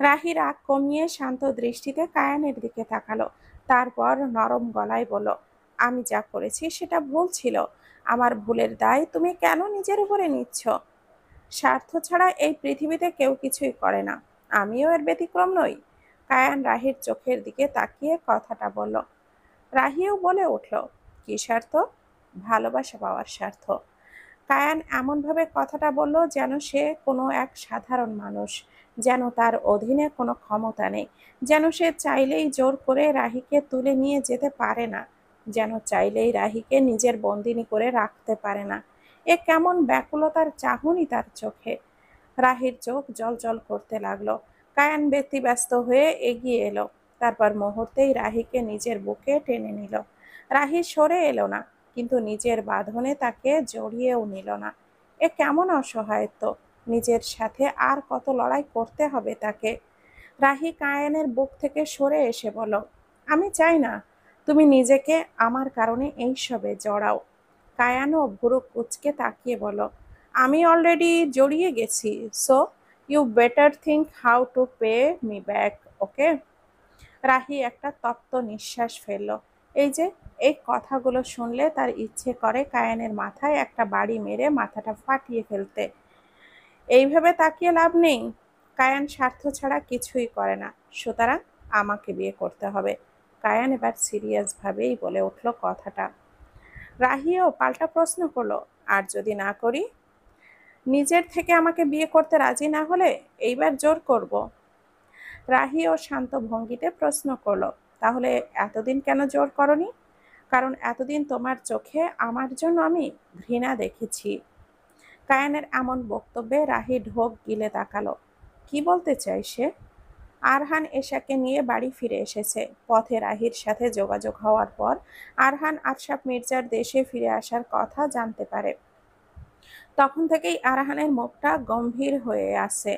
রাহি রাগ কমিয়ে শান্ত দৃষ্টিতে কায়ানের দিকে তাকালো। তারপর নরম গলায় বলল, আমি যা করেছি সেটা ভুল ছিল। আমার ভুলের দায় তুমি কেন নিজের উপরে নিচ্ছ? স্বার্থ ছাড়া এই পৃথিবীতে কেউ কিছুই করে না। আমিও এর ব্যতিক্রম নই। কায়ান রাহির চোখের দিকে তাকিয়ে কথাটা বলল। রাহিও বলে উঠল, কি স্বার্থ? ভালোবাসা পাওয়ার স্বার্থ। কায়ান এমনভাবে কথাটা বলল যেন সে কোনো এক সাধারণ মানুষ, যেন তার অধীনে কোনো ক্ষমতা নেই, যেন সে চাইলেই জোর করে রাহিকে তুলে নিয়ে যেতে পারে না, যেন চাইলেই রাহিকে নিজের বন্দিনী করে রাখতে পারে না। এ কেমন ব্যাকুলতার চাহনি তার চোখে! রাহির চোখ জ্বলজ্বল করতে লাগলো। কায়ান ব্যতিব্যস্ত হয়ে এগিয়ে এলো। তারপর মুহূর্তেই রাহিকে নিজের বুকে টেনে নিল। রাহি সরে এলো না, কিন্তু নিজের বাঁধনে তাকে জড়িয়েও নিল না। এ কেমন অসহায়ত্ব! নিজের সাথে আর কত লড়াই করতে হবে তাকে! রাহি কায়ানের বুক থেকে সরে এসে বলল, আমি চাই না তুমি নিজেকে আমার কারণে এইসবে জড়াও। কায়ানও ভুরু কুঁচকে তাকিয়ে বলল, আমি অলরেডি জড়িয়ে গেছি, so you better think how to pay me back, okay? Rahi একটা তপ্ত নিঃশ্বাস ফেলল। এই যে, এই কথাগুলো শুনলে তার ইচ্ছে করে কায়ানের মাথায় একটা বাড়ি মেরে মাথাটা ফাটিয়ে ফেলতে। এইভাবে তাকিয়ে লাভ নেই। কায়ান স্বার্থ ছাড়া কিছুই করে না, সুতরাং আমাকে বিয়ে করতে হবে। কায়ান এবার সিরিয়াস ভাবেই বলে উঠল কথাটা। রাহিও পাল্টা প্রশ্ন করলো, আর যদি না করি? নিজের থেকে আমাকে বিয়ে করতে রাজি না হলে এইবার জোর করব। রাহিও শান্ত ভঙ্গিতে প্রশ্ন করলো, তাহলে এতদিন কেন জোর করনি? কারণ এতদিন তোমার চোখে আমার জন্য আমি ঘৃণা দেখেছি। কায়ানের এমন বক্তব্যে রাহি ঢোক গিলে তাকালো। কি বলতে চাই সে? আরহান এশাকে নিয়ে বাড়ি ফিরে এসেছে। পথে রাহির সাথে যোগাযোগ হওয়ার পর আরহান আশরাফ মির্জার দেশে ফিরে আসার কথা জানতে পারে। তখন থেকেই আরহানের মুখটা গম্ভীর হয়ে আছে।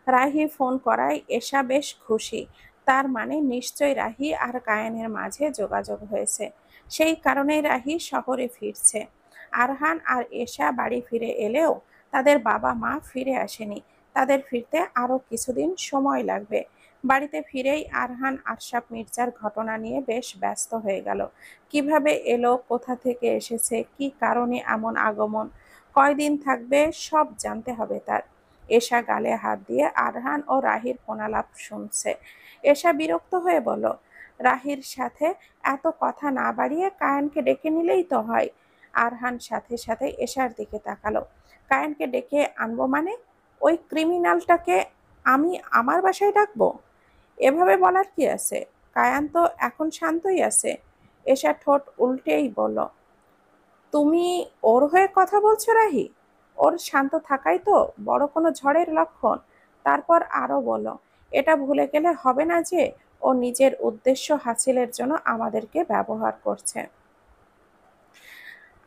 রাহি ফোন করায় এশা বেশ খুশি। তার মানে নিশ্চয় রাহি আর কায়ানের মাঝে যোগাযোগ হয়েছে। সেই কারণেই রাহি শহরে ফিরছে। আরহান আর এশা বাড়ি ফিরে এলেও তাদের বাবা মা ফিরে আসেনি। তাদের ফিরতে আরো কিছুদিন সময় লাগবে। বাড়িতে ফিরেই আরহান আশরাফ মির্জার ঘটনা নিয়ে বেশ ব্যস্ত হয়ে গেল। কিভাবে এলো, কোথা থেকে এসেছে, কি কারণে এমন আগমন, কয়দিন থাকবে, সব জানতে হবে তার। এশা গালে হাত দিয়ে আরহান ও রাহির ফোনালাপ শুনছে। এশা বিরক্ত হয়ে বলল, রাহির সাথে এত কথা না বাড়িয়ে কায়ানকে ডেকে নিলেই তো হয়। আরহান সাথে সাথে এশার দিকে তাকালো। কায়ানকে ডেকে আনবো মানে? ওই ক্রিমিনালটাকে আমি আমার বাসায় ডাকবো? এভাবে বলার কি আছে? কায়ান তো এখন শান্তই আছে। এশা ঠোঁট উল্টেই বলল, তুমি ওর হয়ে কথা বলছো রাহি? ওর শান্ত থাকাই তো বড় কোনো ঝড়ের লক্ষণ। তারপর আরো বলো, এটা ভুলে গেলে হবে না যে ও নিজের উদ্দেশ্য হাসিলের জন্য আমাদেরকে ব্যবহার করছে।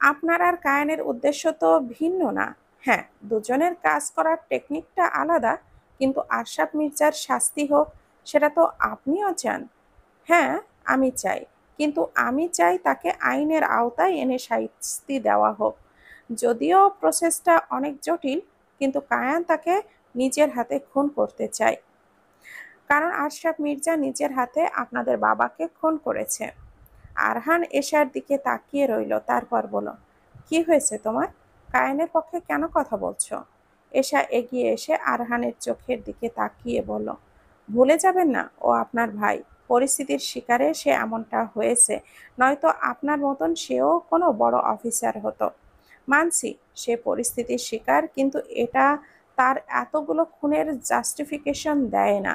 আপনার আর কায়ানের উদ্দেশ্য তো ভিন্ন না। হ্যাঁ, দুজনের কাজ করার টেকনিকটা আলাদা, কিন্তু আশরাফ মির্জার শাস্তি হোক, সেটা তো আপনিও চান। হ্যাঁ, আমি চাই। কিন্তু আমি চাই তাকে আইনের আওতায় এনে শাস্তি দেওয়া হোক। যদিও প্রসেসটা অনেক জটিল, কিন্তু কায়ান তাকে নিজের হাতে খুন করতে চায়। কারণ আশরাফ মির্জা নিজের হাতে আপনাদের বাবাকে খুন করেছে। আরহান এশার দিকে তাকিয়ে রইল। তারপর বলল, কি হয়েছে তোমার? কায়ানের পক্ষে কেন কথা বলছো? এশা এগিয়ে এসে আরহানের চোখের দিকে তাকিয়ে বলল, ভুলে যাবেন না ও আপনার ভাই। পরিস্থিতির শিকারে সে এমনটা হয়েছে, নয়তো আপনার মতন সেও কোনো বড় অফিসার হতো। মানছি সে পরিস্থিতির শিকার, কিন্তু এটা তার এতগুলো খুনের জাস্টিফিকেশন দেয় না।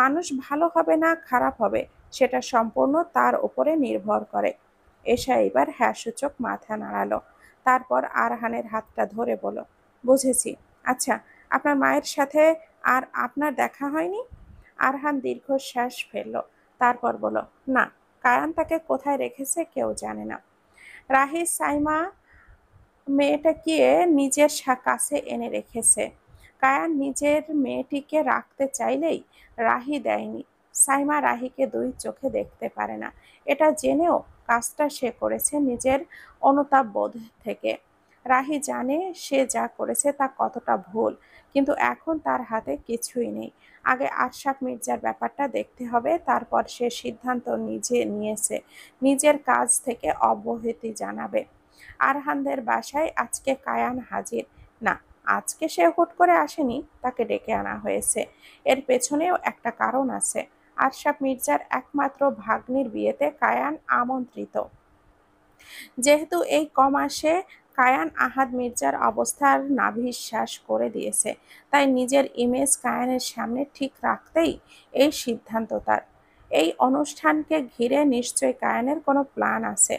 মানুষ ভালো হবে না খারাপ হবে, সেটা সম্পূর্ণ তার উপরে নির্ভর করে। এশা এবার হ্যাঁ সূচক মাথা নাড়ালো। তারপর আরহানের হাতটা ধরে বলল, বুঝেছি। আচ্ছা, আপনার মায়ের সাথে আর আপনার দেখা হয়নি? আরহান দীর্ঘশ্বাস ফেলল। তারপর বলল, না, কায়ান তাকে কোথায় রেখেছে কেউ জানে না। রাহি সাইমা মেয়েটাকে নিজের কাছে এনে রেখেছে। কায়ান নিজের মেয়েটিকে রাখতে চাইলেই রাহি দেয়নি। সাইমা রাহিকে দুই চোখে দেখতে পারে না। এটা জেনেও কাজটা সে করেছে নিজের অনুতাপ বোধ থেকে। রাহি জানে সে যা করেছে তা কতটা ভুল, কিন্তু এখন তার হাতে কিছুই নেই। আগে আশরাফ মির্জার ব্যাপারটা দেখতে হবে, তারপর সে সিদ্ধান্ত নিজে নিয়েছে নিজের কাজ থেকে অব্যাহতি জানাবে। আরহানদের বাসায় আজকে কায়ান হাজির না। আজকে সে হুট করে আসেনি, তাকে ডেকে আনা হয়েছে। এর পেছনেও একটা কারণ আছে। আশরাফ মির্জার একমাত্র ভাগ্নির বিয়েতে কায়ান আমন্ত্রিত। যেহেতু এই কমাসে কায়ান আহাদ মির্জার অবস্থার নাভিশ্বাস করে দিয়েছে, তাই নিজের ইমেজ কায়ানের সামনে ঠিক রাখতেই এই সিদ্ধান্ত তার। এই অনুষ্ঠানকে ঘিরে নিশ্চয়ই কায়ানের কোনো প্ল্যান আছে,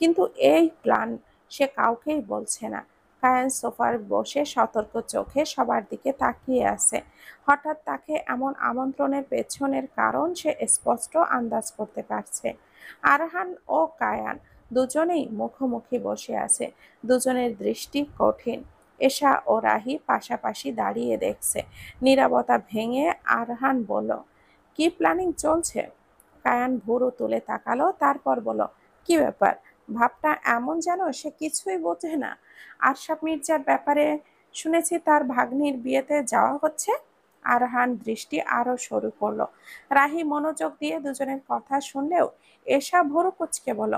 কিন্তু এই প্ল্যান সে কাউকেই বলছে না। কায়ান সোফার বসে সতর্ক চোখে সবার দিকে তাকিয়ে আছে। হঠাৎ তাকে এমন আমন্ত্রণের পেছনের কারণ সে স্পষ্ট আন্দাজ করতে পারছে। আরহান ও কায়ান দুজনেই মুখোমুখি বসে আছে। দুজনের দৃষ্টি কঠিন। এশা ও রাহি পাশাপাশি দাঁড়িয়ে দেখছে। নীরবতা ভেঙে আরহান বলল, কি প্ল্যানিং চলছে? কায়ান ভুরু তুলে তাকালো, তারপর বলল, কি ব্যাপার? ভাবটা এমন যেন সে কিছুই বোঝে না। আশরাফ মির্জার ব্যাপারে শুনেছি তার ভাগ্নির বিয়েতে যাওয়া হচ্ছে। আরহান দৃষ্টি আরো সরু করলো। রাহি মনোযোগ দিয়ে দুজনের কথা শুনলেও এশা ভুরু কুঁচকে বলল,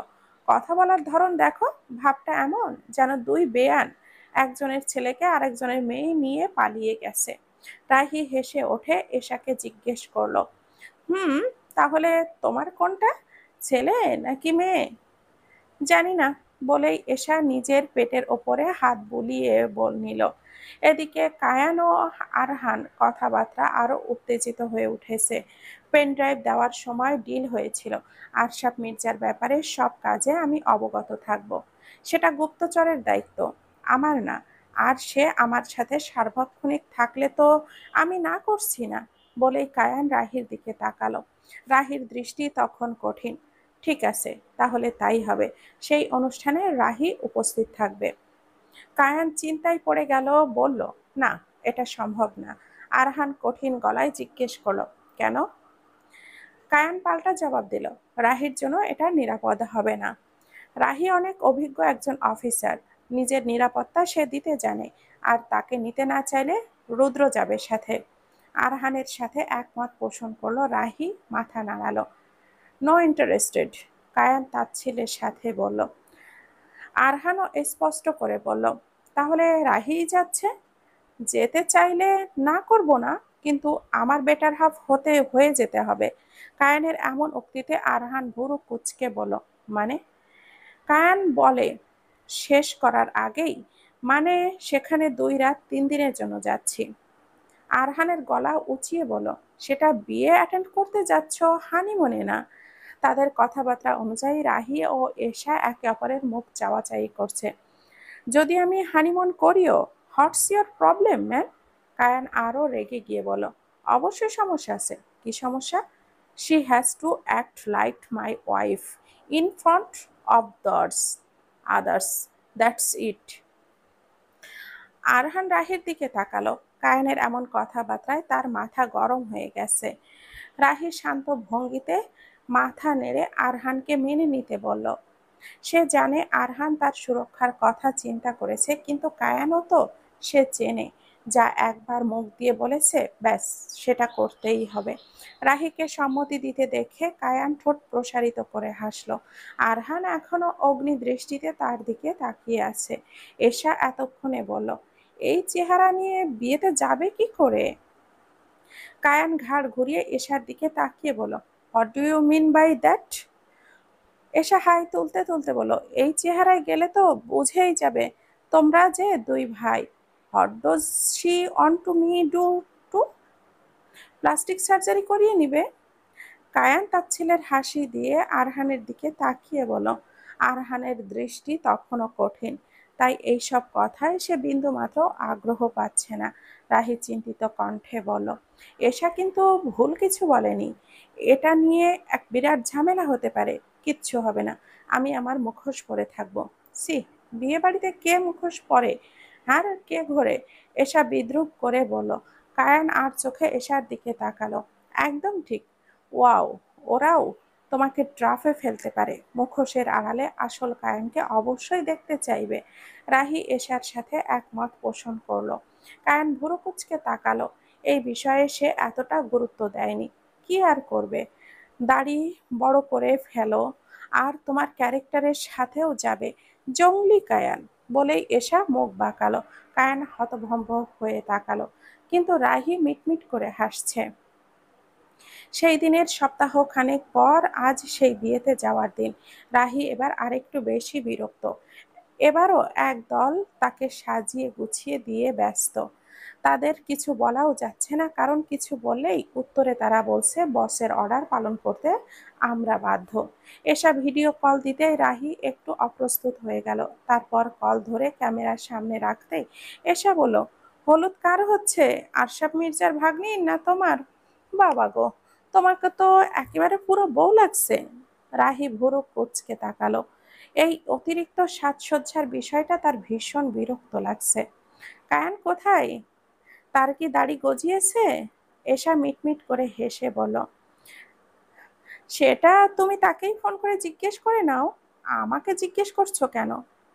কথা বলার ধরন দেখো, ভাবটা এমন যেন দুই বেয়ান একজনের ছেলেকে আরেকজনের মেয়ে নিয়ে পালিয়ে গেছে। রাহি হেসে ওঠে, এশাকে জিজ্ঞেস করলো, হুম, তাহলে তোমার কোনটা, ছেলে নাকি মেয়ে? জানি না বলেই এশা নিজের পেটের ওপরে হাত বুলিয়ে নিল। এদিকে কায়ান ও আরহান কথাবার্তা আরো উত্তেজিত হয়ে উঠেছে। পেন ড্রাইভ দেওয়ার সময় ডিল হয়েছিল, আশরাফ মির্জার ব্যাপারে সব কাজে আমি অবগত থাকব। সেটা গুপ্তচরের দায়িত্ব, আমার না। আর সে আমার সাথে সার্বক্ষণিক থাকলে তো আমি না করছি না। বলেই কায়ান রাহির দিকে তাকালো। রাহির দৃষ্টি তখন কঠিন। ঠিক আছে, তাহলে তাই হবে। সেই অনুষ্ঠানে রাহি উপস্থিত থাকবে। কায়ান চিন্তায় পড়ে গেল, বলল, না, এটা সম্ভব না। আরহান কঠিন গলায় জিজ্ঞেস করলো, কেন? কায়ান পাল্টা জবাব দিল, রাহির জন্য এটা নিরাপদ হবে না। রাহি অনেক অভিজ্ঞ একজন অফিসার, নিজের নিরাপত্তা সে দিতে জানে। আর তাকে নিতে না চাইলে রুদ্র যাবে সাথে। আরহানের সাথে একমত পোষণ করলো রাহি, মাথা নাড়ালো। নো ইন্টারেস্টেড, কায়ান তাচ্ছিল্যের সাথে বলল। আরহানও স্পষ্ট করে বলল, তাহলে রাহিই যাচ্ছে? যেতে চাইলে না করব না, কিন্তু আমার বেটার হাফ হয়ে যেতে হবে। কায়ানের এমন উক্তিতে আরহান ভুরু কুঁচকে বলল, মানে? কায়ান বলে শেষ করার আগেই, মানে সেখানে 2 রাত 3 দিনের জন্য যাচ্ছি। আরহানের গলা উঁচিয়ে বলল, সেটা বিয়ে অ্যাটেন্ড করতে যাচ্ছ, হানিমুনে না। তাদের কথাবার্তা অনুযায়ী রাহি ও এশা একে অপরের মুখ চাওয়াচাই করছে। যদি আমি হানিমুন করিও, what's your problem man? Kayan আরও রেগে গিয়ে বলল, অবশ্যই সমস্যা আছে। কি সমস্যা? She has to act like my wife in front of others, that's it. Arhan রাহির দিকে তাকালো। কায়ানের এমন কথাবার্তায় তার মাথা গরম হয়ে গেছে। রাহি শান্ত ভঙ্গিতে মাথা নেড়ে আরহানকে মেনে নিতে বলল। সে জানে আরহান তার সুরক্ষার কথা চিন্তা করেছে, কিন্তু কায়ানও তো সে চেনে। যা একবার মুখ দিয়ে বলেছে, ব্যাস সেটা করতেই হবে। রাহিকে সম্মতি দিতে দেখে কায়ান ঠোঁট প্রসারিত করে হাসল। আরহান এখনো অগ্নি দৃষ্টিতে তার দিকে তাকিয়ে আছে। এশা এতক্ষণে বলল, এই চেহারা নিয়ে বিয়েতে যাবে কি করে? কায়ান ঘাড় ঘুরিয়ে এশার দিকে তাকিয়ে বলল, what do you mean by that? Esha হাই তুলতে তুলতে বলল, এই চেহারায় গেলে তো বুঝেই যাবে তোমরা যে 2 ভাই। What dodge she want to me do to? Plastic surgery করিয়ে নিবে? কায়ান তাচ্ছিলের হাসি দিয়ে আরহানের দিকে তাকিয়ে বলল। আরহানের দৃষ্টি তখনও কঠিন, তাই এইসব কথায় সে বিন্দুমাত্র আগ্রহ পাচ্ছে না। রাহি চিন্তিত কণ্ঠে বলল, এশা কিন্তু ভুল কিছু বলেনি। এটা নিয়ে এক বিরাট ঝামেলা হতে পারে। কিচ্ছু হবে না, আমি আমার মুখোশ পরে থাকবো। সি, বিয়ে বাড়িতে কে মুখোশ পরে আর কে ঘোরে? এশা বিদ্রূপ করে বলল। কায়ান আর চোখে এশার দিকে তাকালো। একদম ঠিক। ওয়াও, ওরাও তোমাকে ট্রাফে ফেলতে পারে। মুখোশের আড়ালে আসল কায়ানকে অবশ্যই দেখতে চাইবে। রাহি এশার সাথে একমত পোষণ করলো। কায়ান ভুরু কুঁচকে তাকালো। এই বিষয়ে সে এতটা গুরুত্ব দেয়নি। কি আর করবে, দাড়ি বড় করে ফেলো আর তোমার ক্যারেক্টারের সাথেও যাবে। জংলি কায়ান, বলেই এসা মুখ বাঁকালো। কায়ান হতভম্ব হয়ে তাকালো, কিন্তু রাহি মিটমিট করে হাসছে। সেই দিনের সপ্তাহখানেক পর আজ সেই বিয়েতে যাওয়ার দিন। রাহি এবার আরেকটু বেশি বিরক্ত। এবারও একদল তাকে সাজিয়ে গুছিয়ে দিয়ে ব্যস্ত। তাদের কিছু বলাও যাচ্ছে না, কারণ কিছু বললেই উত্তরে তারা বলছে বসের অর্ডার পালন করতে আমরা বাধ্য। এসব ভিডিও কল দিতেই রাহি একটু অপ্রস্তুত হয়ে গেল। তারপর কল ধরে ক্যামেরার সামনে রাখতেই এসা বলল, হলুদ কার হচ্ছে? আরশাব মির্জার ভাগ্নির না তোমার? বাবা গো, তোমাকে তো একেবারে পুরো বউ লাগছে। রাহি ভুরু কুঁচকে তাকালো। এই অতিরিক্ত সাজসজ্জার বিষয়টা তার ভীষণ বিরক্ত লাগছে। কায়ান কোথায়? তার কি দাড়ি গজিয়েছে? এসা মিটমিট করে হেসে বলল, সেটা তুমি তাকেই ফোন করে জিজ্ঞেস করে নাও। আমাকে জিজ্ঞেস করছো কেন?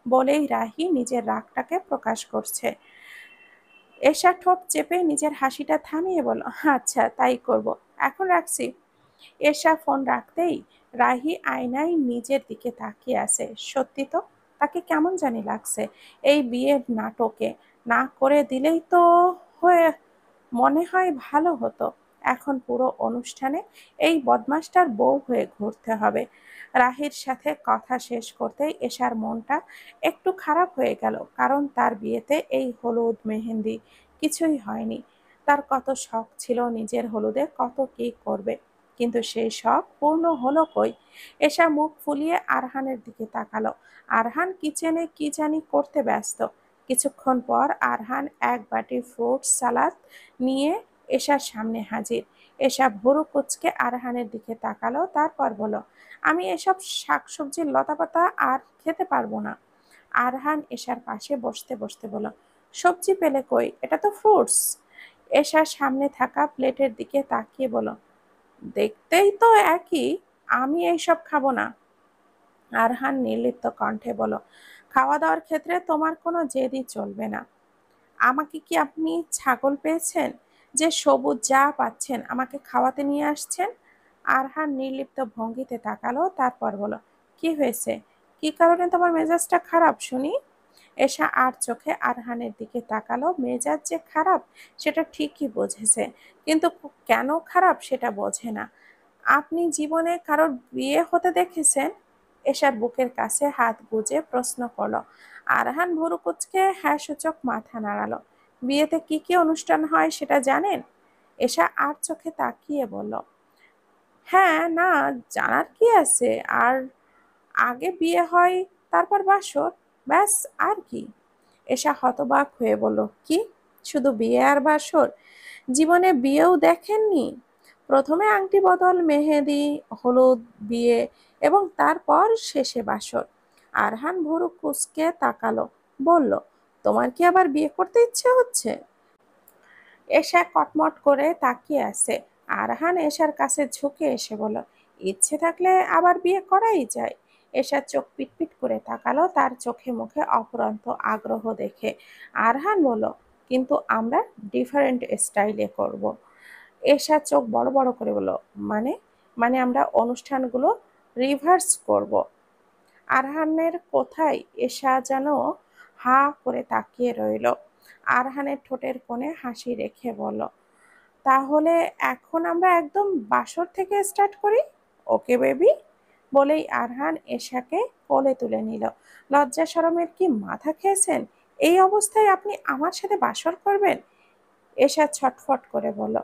বলেই রাহি নিজের রাগটাকে প্রকাশ করছে। এশা ঠোঁট চেপে নিজের হাসিটা থামিয়ে বলল, আচ্ছা তাই করব, এখন রাখছি। এশা ফোন রাখতেই রাহি আয়নায় নিজের দিকে তাকিয়ে আছে। সত্যি তো, তাকে কেমন জানি লাগছে। এই বিয়ের নাটকে না করে দিলেই তো হয়ে মনে হয় ভালো হতো। এখন পুরো অনুষ্ঠানে এই বদমাসটার বউ হয়ে ঘুরতে হবে। রাহির সাথে কথা শেষ করতেই এশার মনটা একটু খারাপ হয়ে গেল, কারণ তার বিয়েতে এই হলুদ মেহেন্দি কিছুই হয়নি। তার কত শখ ছিল নিজের হলুদে কত কি করবে, কিন্তু সেই শখ পূর্ণ হলো কই? এশা মুখ ফুলিয়ে আরহানের দিকে তাকালো। আরহান কিচেনে কি জানি করতে ব্যস্ত। কিছুক্ষণ পর আরহান এক বাটি ফ্রুট সালাদ নিয়ে এশার সামনে হাজির। এশা ভুরু কুঁচকে আরহানের দিকে তাকালো, তারপর বলল, আমি এসব শাকসবজির লতাপাতা আর খেতে পারবো না। আরহান এশার পাশে বসতে বসতে বলল, সবজি পেলে কই, এটা তো ফ্রুটস। এশার সামনে থাকা প্লেটের দিকে তাকিয়ে বলল, দেখতেই তো একই, আমি এইসব খাবো না। আরহান নির্লিপ্ত কণ্ঠে বলল, খাওয়া দাওয়ার ক্ষেত্রে তোমার কোনো জেদই চলবে না। আমাকে কি আপনি ছাগল পেয়েছেন যে সবুজ যা পাচ্ছেন আমাকে খাওয়াতে নিয়ে আসছেন? আরহান নির্লিপ্ত ভঙ্গিতে তাকালো, তারপর বলল, কি হয়েছে? কি কারণে তোমার মেজাজটা খারাপ শুনি? এশা আর চোখে আরহানের দিকে তাকালো। মেজাজ যে খারাপ সেটা ঠিকই বুঝেছে, কিন্তু কেন খারাপ সেটা বোঝে না। আপনি জীবনে কারোর বিয়ে হতে দেখেছেন? এশার বুকের কাছে হাত গুজে প্রশ্ন করল। আরহান ভুরু কুঁচকে হ্যাঁ সূচক মাথা নাড়ালো। বিয়েতে কি কি অনুষ্ঠান হয় সেটা জানেন? এশা আর চোখে তাকিয়ে বলল, হ্যাঁ, না জানার কি আছে। আর আগে বিয়ে হয়, তারপর বাসর, ব্যাস। আর কি? এশা হতবাক হয়ে বলল, কি শুধু বিয়ে আর বাসর? জীবনে বিয়েও দেখেননি? প্রথমে আংটি বদল, মেহেদি, হলুদ, বিয়ে এবং তারপর শেষে বাসর। আরহান ভুরু কুঁচকে তাকালো, বলল, তোমার কি আবার বিয়ে করতে ইচ্ছে হচ্ছে? এশা কটমট করে তাকিয়ে আছে। আরহান এশার কাছে ঝুঁকে এসে বলল, ইচ্ছে থাকলে আবার বিয়ে করাই যায়। এশার চোখ পিটপিট করে তাকালো, তার চোখে মুখে অফুরন্ত আগ্রহ দেখে। আরহান বলল, কিন্তু আমরা ডিফারেন্ট স্টাইলে করব। এশা চোখ বড় বড় করে বলল, মানে? মানে আমরা অনুষ্ঠানগুলো রিভার্স করব। আরহানের কথায় এশা যেন হা করে তাকিয়ে রইল। আরহানের ঠোঁটের কোণে হাসি রেখে বলল, তাহলে এখন আমরা একদম বাসর থেকে স্টার্ট করি, ওকে বেবি? বলেই আরহান এশাকে কোলে তুলে নিল। লজ্জা শরমের কি মাথা খেয়েছেন? এই অবস্থায় আপনি আমার সাথে বাসর করবেন? এশা ছটফট করে বলল,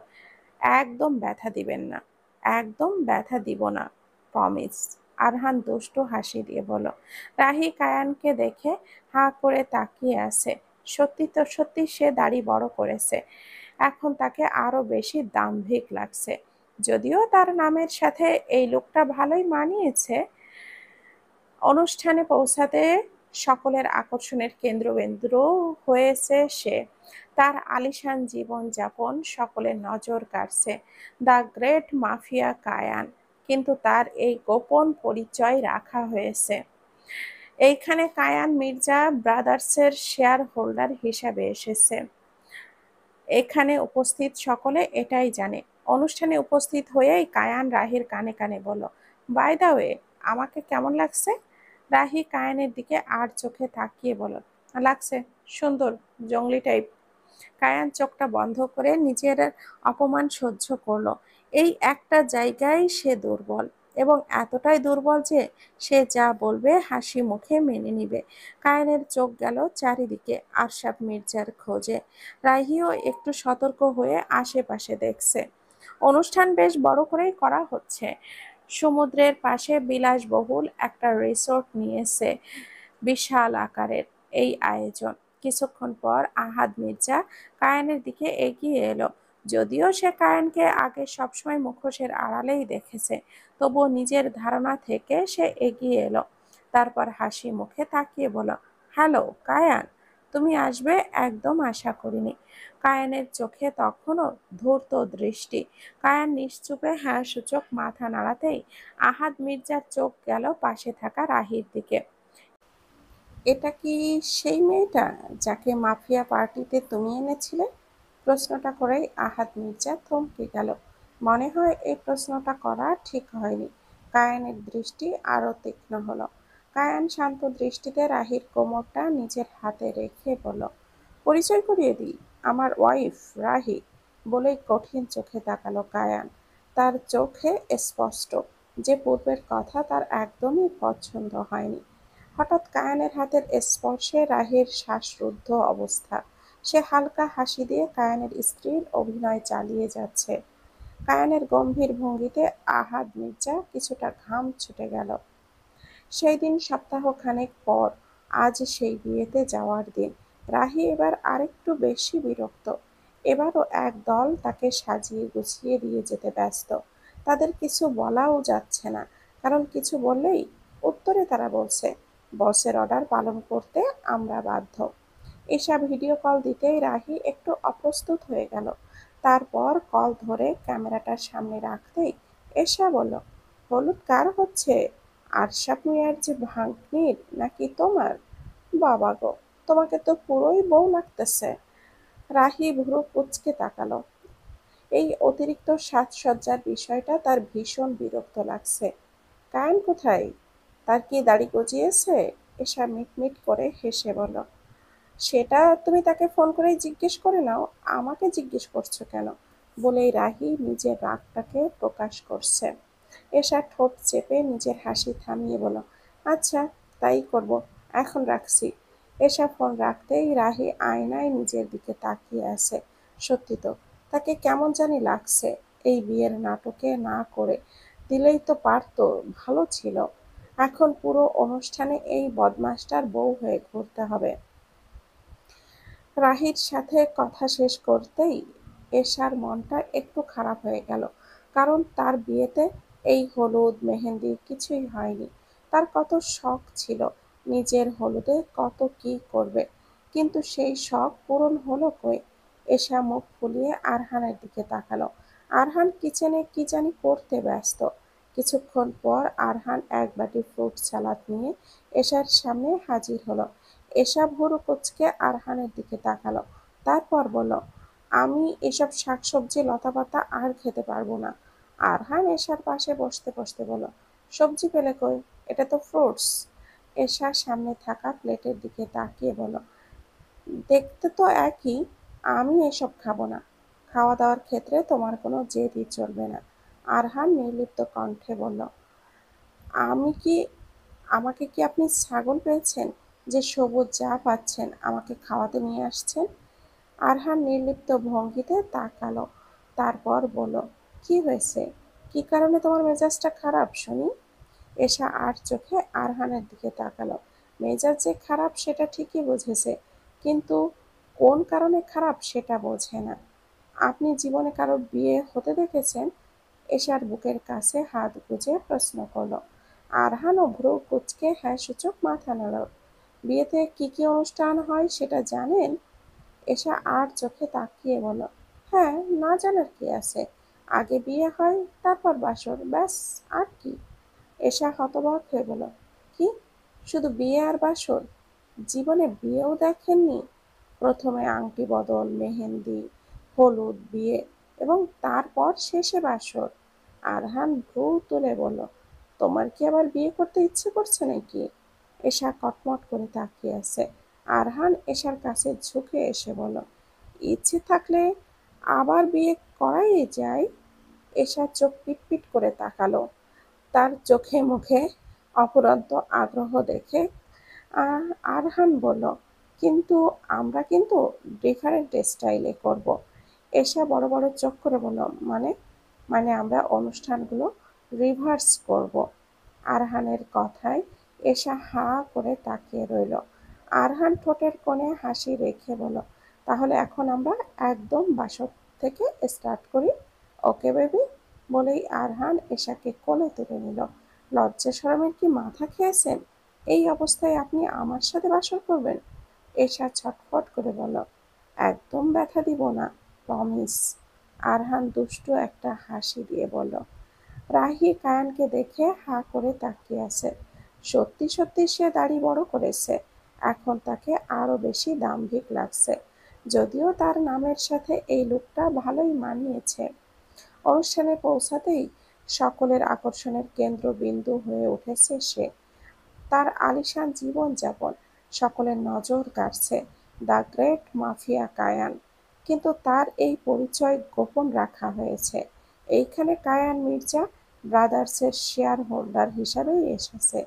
একদম ব্যথা দিবেন না, একদম ব্যথা দিব না, প্রমিস। আরহান দুষ্টু হাসি দিয়ে বলল। রাহি কায়ানকে দেখে হাঁ করে তাকিয়ে আছে। সত্যি তো সত্যি সে দাড়ি বড় করেছে। এখন তাকে আরো বেশি দাম্ভিক লাগছে। যদিও তার নামের সাথে এই লোকটা ভালোই মানিয়েছে। অনুষ্ঠানে পৌঁছাতে সকলের আকর্ষণের কেন্দ্রবিন্দু হয়েছে সে। তার আলিশান জীবনযাপন সকলের নজর কাড়ছে। The great mafia Kayan. কিন্তু তার এই গোপন পরিচয় রাখা হয়েছে। এইখানে কায়ান মির্জা ব্রাদার্সের শেয়ার হোল্ডার হিসাবে এসেছে। এখানে উপস্থিত সকলে এটাই জানে। অনুষ্ঠানে উপস্থিত হয়েই কায়ান রাহির কানে কানে বলল, বাই দা ওয়ে, আমাকে কেমন লাগছে? রাহি কায়ানের দিকে আর চোখে তাকিয়ে বলল, লাগছে, সুন্দর, জঙ্গলি টাইপ। কায়ান চোখটা বন্ধ করে নিজের অপমান সহ্য করলো। এই একটা জায়গায় সে দুর্বল, এবং এতটাই দুর্বল যে সে যা বলবে হাসি মুখে মেনে নিবে। কায়ানের চোখ গেল চারিদিকে আশরাফ মির্জার খোঁজে। রাহিও একটু সতর্ক হয়ে আশেপাশে দেখছে। অনুষ্ঠান বেশ বড় করেই করা হচ্ছে। সমুদ্রের পাশে বিলাসবহুল একটা রিসোর্ট নিয়েছে। বিশাল আকারের এই আয়োজন। কিছুক্ষণ পর আহাদ মির্জা কায়ানের দিকে এগিয়ে এলো। যদিও সে কায়ানকে আগে সবসময় মুখোশের আড়ালেই দেখেছে, তবুও নিজের ধারণা থেকে সে এগিয়ে এলো। তারপর হাসি মুখে তাকিয়ে বলল, হ্যালো কায়ান, তুমি আসবে একদম আশা করিনি। কায়ানের চোখে তখনও ধূর্ত দৃষ্টি। কায়ান নিশ্চুপে হ্যাঁ সূচক মাথা নাড়াতেই আহাদ মির্জার চোখ গেল পাশে থাকা রাহির দিকে। এটা কি সেই মেয়েটা যাকে মাফিয়া পার্টিতে তুমি এনেছিলে? প্রশ্নটা করেই আহাদ মির্জা থমকে গেল। মনে হয় এই প্রশ্নটা করা ঠিক হয়নি। কায়ানের দৃষ্টি আরো তীক্ষ্ণ হলো। কায়ান শান্ত দৃষ্টিতে রাহির কোমরটা নিজের হাতে রেখে বলল, পরিচয় করিয়ে দিই, আমার ওয়াইফ রাহি। বলেই কঠিন চোখে তাকালো কায়ান। তার চোখে স্পষ্ট যে পূর্বের কথা তার একদমই পছন্দ হয়নি। হঠাৎ কায়ানের হাতের স্পর্শে রাহির শ্বাসরুদ্ধ অবস্থা। সে হালকা হাসি দিয়ে কায়ানের স্ত্রীর অভিনয় চালিয়ে যাচ্ছে। কায়ানের গম্ভীর ভঙ্গিতে আহাদ মির্জা কিছুটা ঘাম ছুটে গেল। সেই দিন সপ্তাহখানেক পর আজ সেই বিয়েতে যাওয়ার দিন। রাহি এবার আরেকটু বেশি বিরক্ত। এবারও এক দল তাকে সাজিয়ে গুছিয়ে দিয়ে যেতে ব্যস্ত। তাদের কিছু বলাও যাচ্ছে না, কারণ কিছু বললেই উত্তরে তারা বলছে, বসের অর্ডার পালন করতে আমরা বাধ্য। এশা ভিডিও কল দিতেই রাহি একটু অপ্রস্তুত হয়ে গেল। তারপর কল ধরে ক্যামেরাটার সামনে রাখতেই এশা বলল, হলুদ কার হচ্ছে? আরশাদ মিয়ার যে ভাগ্নির নাকি তোমার? বাবা গো, তোমাকে তো পুরোই বউ লাগতেছে। রাহি ভ্রু কুঁচকে তাকালো। এই অতিরিক্ত সাজসজ্জার বিষয়টা তার ভীষণ বিরক্ত লাগছে। কায়ান কোথায়? তার কি দাড়ি গজিয়েছে? এশা মিটমিট করে হেসে বলল, সেটা তুমি তাকে ফোন করেই জিজ্ঞেস করে নাও, আমাকে জিজ্ঞেস করছো কেন? বলেই রাহি নিজের রাগটাকে প্রকাশ করছে। এশা ঠোঁট চেপে নিজের হাসি থামিয়ে বলল, আচ্ছা, তাই করব, এখন রাখছি। এশা ফোন রাখতেই রাহি আয়নায় নিজের দিকে তাকিয়ে আছে। সত্যি তো, তাকে কেমন জানি লাগছে। এই বিয়ের নাটকে না করে দিলেই তো পারতো, ভালো ছিল। এখন পুরো অনুষ্ঠানে এই বদমাশটার বউ হয়ে ঘুরতে হবে। রাহির সাথে কথা শেষ করতেই এশার মনটা একটু খারাপ হয়ে গেল। কারণ তার বিয়েতে এই হলুদ মেহেন্দি কিছুই হয়নি। তার কত শখ ছিল, নিজের হলুদে কত কি করবে, কিন্তু সেই শখ পূরণ হলো কই? এশা মুখ ফুলিয়ে আরহানের দিকে তাকালো। আরহান কিচেনে কি জানি করতে ব্যস্ত। কিছুক্ষণ পর আরহান এক বাটি ফ্রুট সালাদ নিয়ে এশার সামনে হাজির হলো। এশা ভুরু কুঁচকে আরহানের দিকে তাকালো। তারপর বলল, আমি এসব শাকসবজি লতাপাতা আর খেতে পারবো না। আরহান এশার পাশে বসতে বসতে বলল, সবজি পেলে কই? এটা তো ফ্রুটস। এশা সামনে থাকা প্লেটের দিকে তাকিয়ে বলল, দেখতে তো একই, আমি এসব খাবো না। খাওয়া দাওয়ার ক্ষেত্রে তোমার কোনো জেদই চলবে না। আরহান নির্লিপ্ত কণ্ঠে বলল, আমি কি আমাকে কি আপনি ছাগল পেয়েছেন যে সবুজ যা পাচ্ছেন আমাকে খাওয়াতে নিয়ে আসছেন? আরহান নির্লিপ্ত ভঙ্গিতে তাকালো। তারপর বলল, কি হয়েছে? কি কারণে তোমার মেজাজটা খারাপ শুনি? এশা আর চোখে আরহানের দিকে তাকালো। মেজাজ যে খারাপ সেটা ঠিকই বুঝেছে, কিন্তু কোন কারণে খারাপ সেটা বোঝে না। আপনি জীবনে কারো বিয়ে হতে দেখেছেন? এশার বুকের কাছে হাত গুজে প্রশ্ন করলো। আরহানও ভ্রু কুঁচকে হ্যাঁ সূচক মাথা নাড়ল। বিয়েতে কি কি অনুষ্ঠান হয় সেটা জানেন? এশা আর চোখে তাকিয়ে বলল, হ্যাঁ, না জানার কি আছে? আগে বিয়ে হয়, তারপর বাসর, ব্যাস, আর কি? এশা হতবাক হয়ে বলল, কি, শুধু বিয়ে আর বাসর? জীবনে বিয়েও দেখেননি? প্রথমে আংটি বদল, মেহেন্দি, হলুদ, বিয়ে এবং তারপর শেষে বাসর। আরহান ভ্রু তুলে বলল, তোমার কি আবার বিয়ে করতে ইচ্ছে করছে নাকি? এশা কটমট করে তাকিয়ে আছে। আরহান এশার কাছে ঝুঁকে এসে বলল, ইচ্ছে থাকলে আবার বিয়ে করাই যায়। এশা চোখ পিটপিট করে তাকালো। তার চোখে মুখে অফুরন্ত আগ্রহ দেখে আর আরহান বলল, কিন্তু আমরা কিন্তু ডিফারেন্ট স্টাইলে করব। এশা বড় বড় চোখ করে বলল, মানে? মানে আমরা অনুষ্ঠানগুলো রিভার্স করব। আরহানের কথায় এশা হা করে তাকিয়ে রইল। আরহান ঠোঁটের কোণে হাসি রেখে বলল, তাহলে এখন আমরা একদম বাসর থেকে স্টার্ট করি। Okay baby? বলেই আরহান এশাকে কোলে তুলে নিল। লজ্জা শরমের কি মাথা খেয়েছেন? এই অবস্থায় আপনি আমার সাথে বাসর করবেন? এশা ছটফট করে বলল, একদম ব্যথা দিব না, প্রমিস। আরহান দুষ্টু একটা হাসি দিয়ে বলল। রাহি কায়ানকে দেখে হা করে তাকিয়ে আছে। সত্যি সত্যি সে দাড়ি বড় করেছে। এখন তাকে আরো বেশি দাম্ভিক লাগছে। যদিও তার নামের সাথে এই লুকটা ভালোই মানিয়েছে। অনুষ্ঠানে পৌঁছাতেই সকলের আকর্ষণের কেন্দ্রবিন্দু হয়ে উঠেছে সে। তার আলিশান জীবনযাপন সকলের নজর কাড়ছে। The great mafia Kayan. কিন্তু তার এই পরিচয় গোপন রাখা হয়েছে। এইখানে কায়ান মির্জা ব্রাদার্সের শেয়ার হোল্ডার হিসাবেই এসেছে।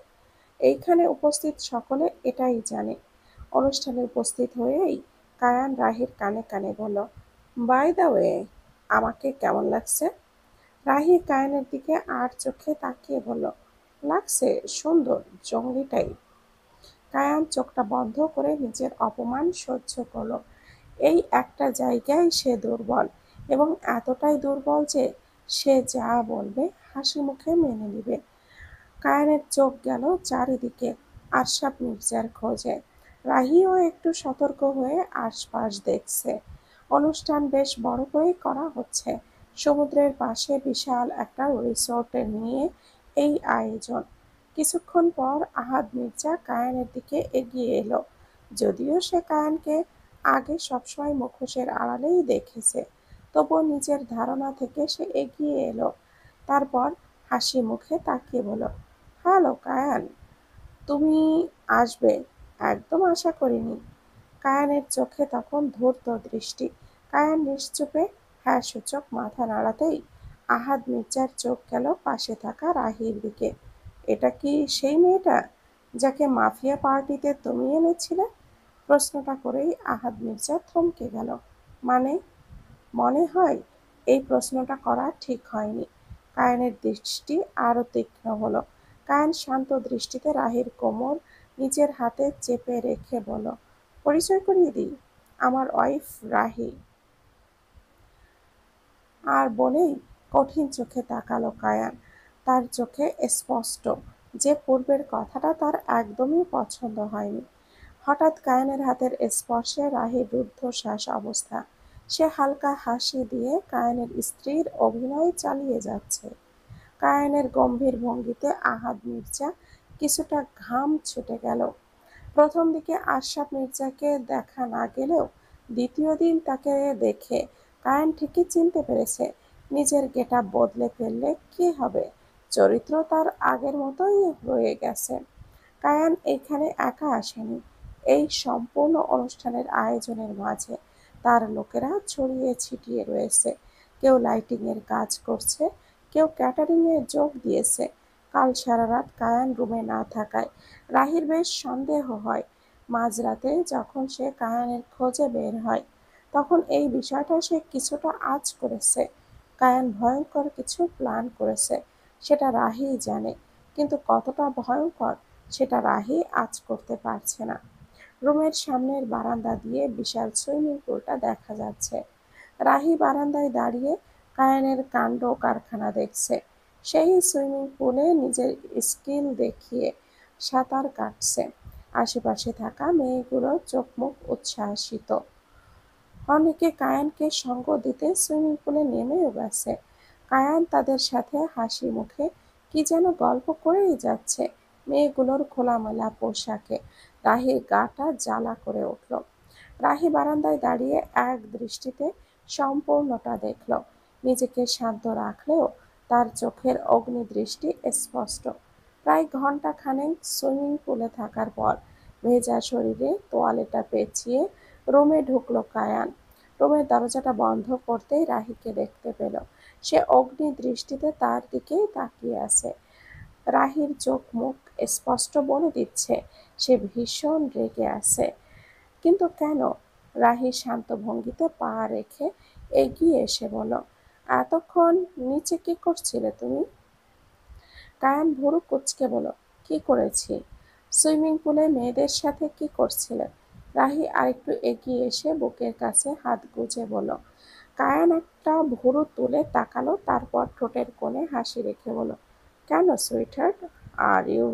এইখানে উপস্থিত সকলে এটাই জানে। অনুষ্ঠানে উপস্থিত হয়েই কায়ান রাহির কানে কানে বলল, বাই দ্য ওয়ে, আমাকে কেমন লাগছে? রাহি কায়ানের দিকে আর চোখে তাকিয়ে বলল, লাগছে সুন্দর, জঙ্গলি টাইপ। কায়ান চোখটা বন্ধ করে নিজের অপমান সহ্য করল। এই একটা জায়গায় সে দুর্বল, এবং এতটাই দুর্বল যে সে যা বলবে হাসি মুখে মেনে নিবে। কায়ানের চোখ গেল চারিদিকে আশরাফ মির্জার খোঁজে। রাহিও একটু সতর্ক হয়ে আশপাশ দেখছে। অনুষ্ঠান বেশ বড় করেই করা হচ্ছে। সমুদ্রের পাশে বিশাল একটা রিসোর্টে নিয়ে এই আয়োজন। কিছুক্ষণ পর আহাদ মির্জা কায়ানের দিকে এগিয়ে এলো। যদিও সে কায়ানকে আগে সবসময় মুখোশের আড়ালেই দেখেছে, তবুও নিজের ধারণা থেকে সে এগিয়ে এলো। তারপর হাসি মুখে তাকিয়ে বলল, হ্যালো কায়ান, তুমি আসবে? একদম আশা করিনি। কায়ানের চোখে তখন ধূর্ত দৃষ্টি। কায়ান নিশ্চুপে হ্যাঁ সূচক মাথা নাড়াতেই আহাদ মির্জার চোখ গেল পাশে থাকা রাহির দিকে। এটা কি সেই মেয়েটা যাকে মাফিয়া পার্টিতে তুমি এনেছিলে? প্রশ্নটা করেই আহাদ মির্জা থমকে গেল। মানে? মনে হয় এই প্রশ্নটা করা ঠিক হয়নি। কায়ানের দৃষ্টি আরো তীক্ষ্ণ হলো। কায়ান শান্ত দৃষ্টিতে রাহির কোমর নিজের হাতে চেপে রেখে বলল, পরিচয় করিয়ে দিই, আমার ওয়াইফ রাহি। আর বলেই কঠিন চোখে তাকালো কায়ান। তার চোখে স্পষ্ট যে পূর্বের কথাটা তার একদমই পছন্দ হয়নি। হঠাৎ কায়ানের হাতের স্পর্শে রাহির রুদ্ধশ্বাস অবস্থা। সে হালকা হাসি দিয়ে কায়ানের স্ত্রীর অভিনয় চালিয়ে যাচ্ছে। কায়ানের গম্ভীর ভঙ্গিতে আহাদ মির্জা কিছুটা ঘাম ছুটে গেল। প্রথম দিকে আশরাফ মির্জাকে দেখা না গেলেও দ্বিতীয় দিন তাকে দেখে কায়ান ঠিকই চিনতে পেরেছে। নিজের গেটআপ বদলে ফেললে কি হবে, চরিত্র তার আগের মতোই রয়ে গেছে। কায়ান এখানে একা আসেনি। এই সম্পূর্ণ অনুষ্ঠানের আয়োজনের মাঝে তার লোকেরা ছড়িয়ে ছিটিয়ে রয়েছে। কেউ লাইটিং এর কাজ করছে, কেউ ক্যাটারিং এ যোগ দিয়েছে। কাল সারা রাত কায়ান রুমে না থাকায় রাহির বেশ সন্দেহ হয়। মাঝরাতে যখন সে কায়ানের খোঁজে বের হয়, তখন এই বিষয়টা সে কিছুটা আঁচ করেছে। কায়ান ভয়ঙ্কর কিছু প্ল্যান করেছে, সেটা রাহিই জানে। কিন্তু কতটা ভয়ঙ্কর সেটা রাহি আঁচ করতে পারছে না। রুমের সামনের বারান্দা দিয়ে বিশাল সুইমিং পুলটা দেখা যাচ্ছে। রাহি বারান্দায় দাঁড়িয়ে কায়ানের কাণ্ড কারখানা দেখছে। সেই সুইমিং পুলে নিজের স্কিল দেখিয়ে সাঁতার কাটছে। আশেপাশে থাকা মেয়েগুলো চোখ মুখ উচ্ছ্বাসিত। অনেকে কায়ানকে সঙ্গ দিতে সুইমিং পুলে নেমেও গেছে। কায়ান তাদের সাথে হাসি মুখে কি যেন গল্প করেই যাচ্ছে। মেয়েগুলোর খোলামেলা পোশাকে রাহির গাটা জ্বালা করে উঠল। রাহি বারান্দায় দাঁড়িয়ে এক দৃষ্টিতে সম্পূর্ণটা দেখল। নিজেকে শান্ত রাখলেও তার চোখের অগ্নিদৃষ্টি স্পষ্ট। প্রায় ঘন্টা খানেক সুইমিং পুলে থাকার পর ভেজা শরীরে তোয়ালেটা পেঁচিয়ে রুমে ঢুকলো কায়ান। রুমের দরজাটা বন্ধ করতেই রাহিকে দেখতে পেল। সে অগ্নি দৃষ্টিতে তার দিকেই তাকিয়ে আছে। রাহির চোখ মুখ স্পষ্ট বলে দিচ্ছে সে ভীষণ রেগে আছে। কিন্তু কেন? রাহি শান্ত ভঙ্গিতে পা রেখে এগিয়ে এসে বলল, এতক্ষণ নিচে কি করছিলে তুমি? কায়ান ভুরু কুঁচকে বলল, কি করেছি? সুইমিং পুলে মেয়েদের সাথে কি করছিলে? রাহি আরেকটু এগিয়ে এসে বুকের কাছে হাত গুজে বলল। কায়ান একটা ভুরু তুলে তাকালো, তারপর ঠোঁটের কোণে হাসি রেখে বলল, কেন sweetheart, are you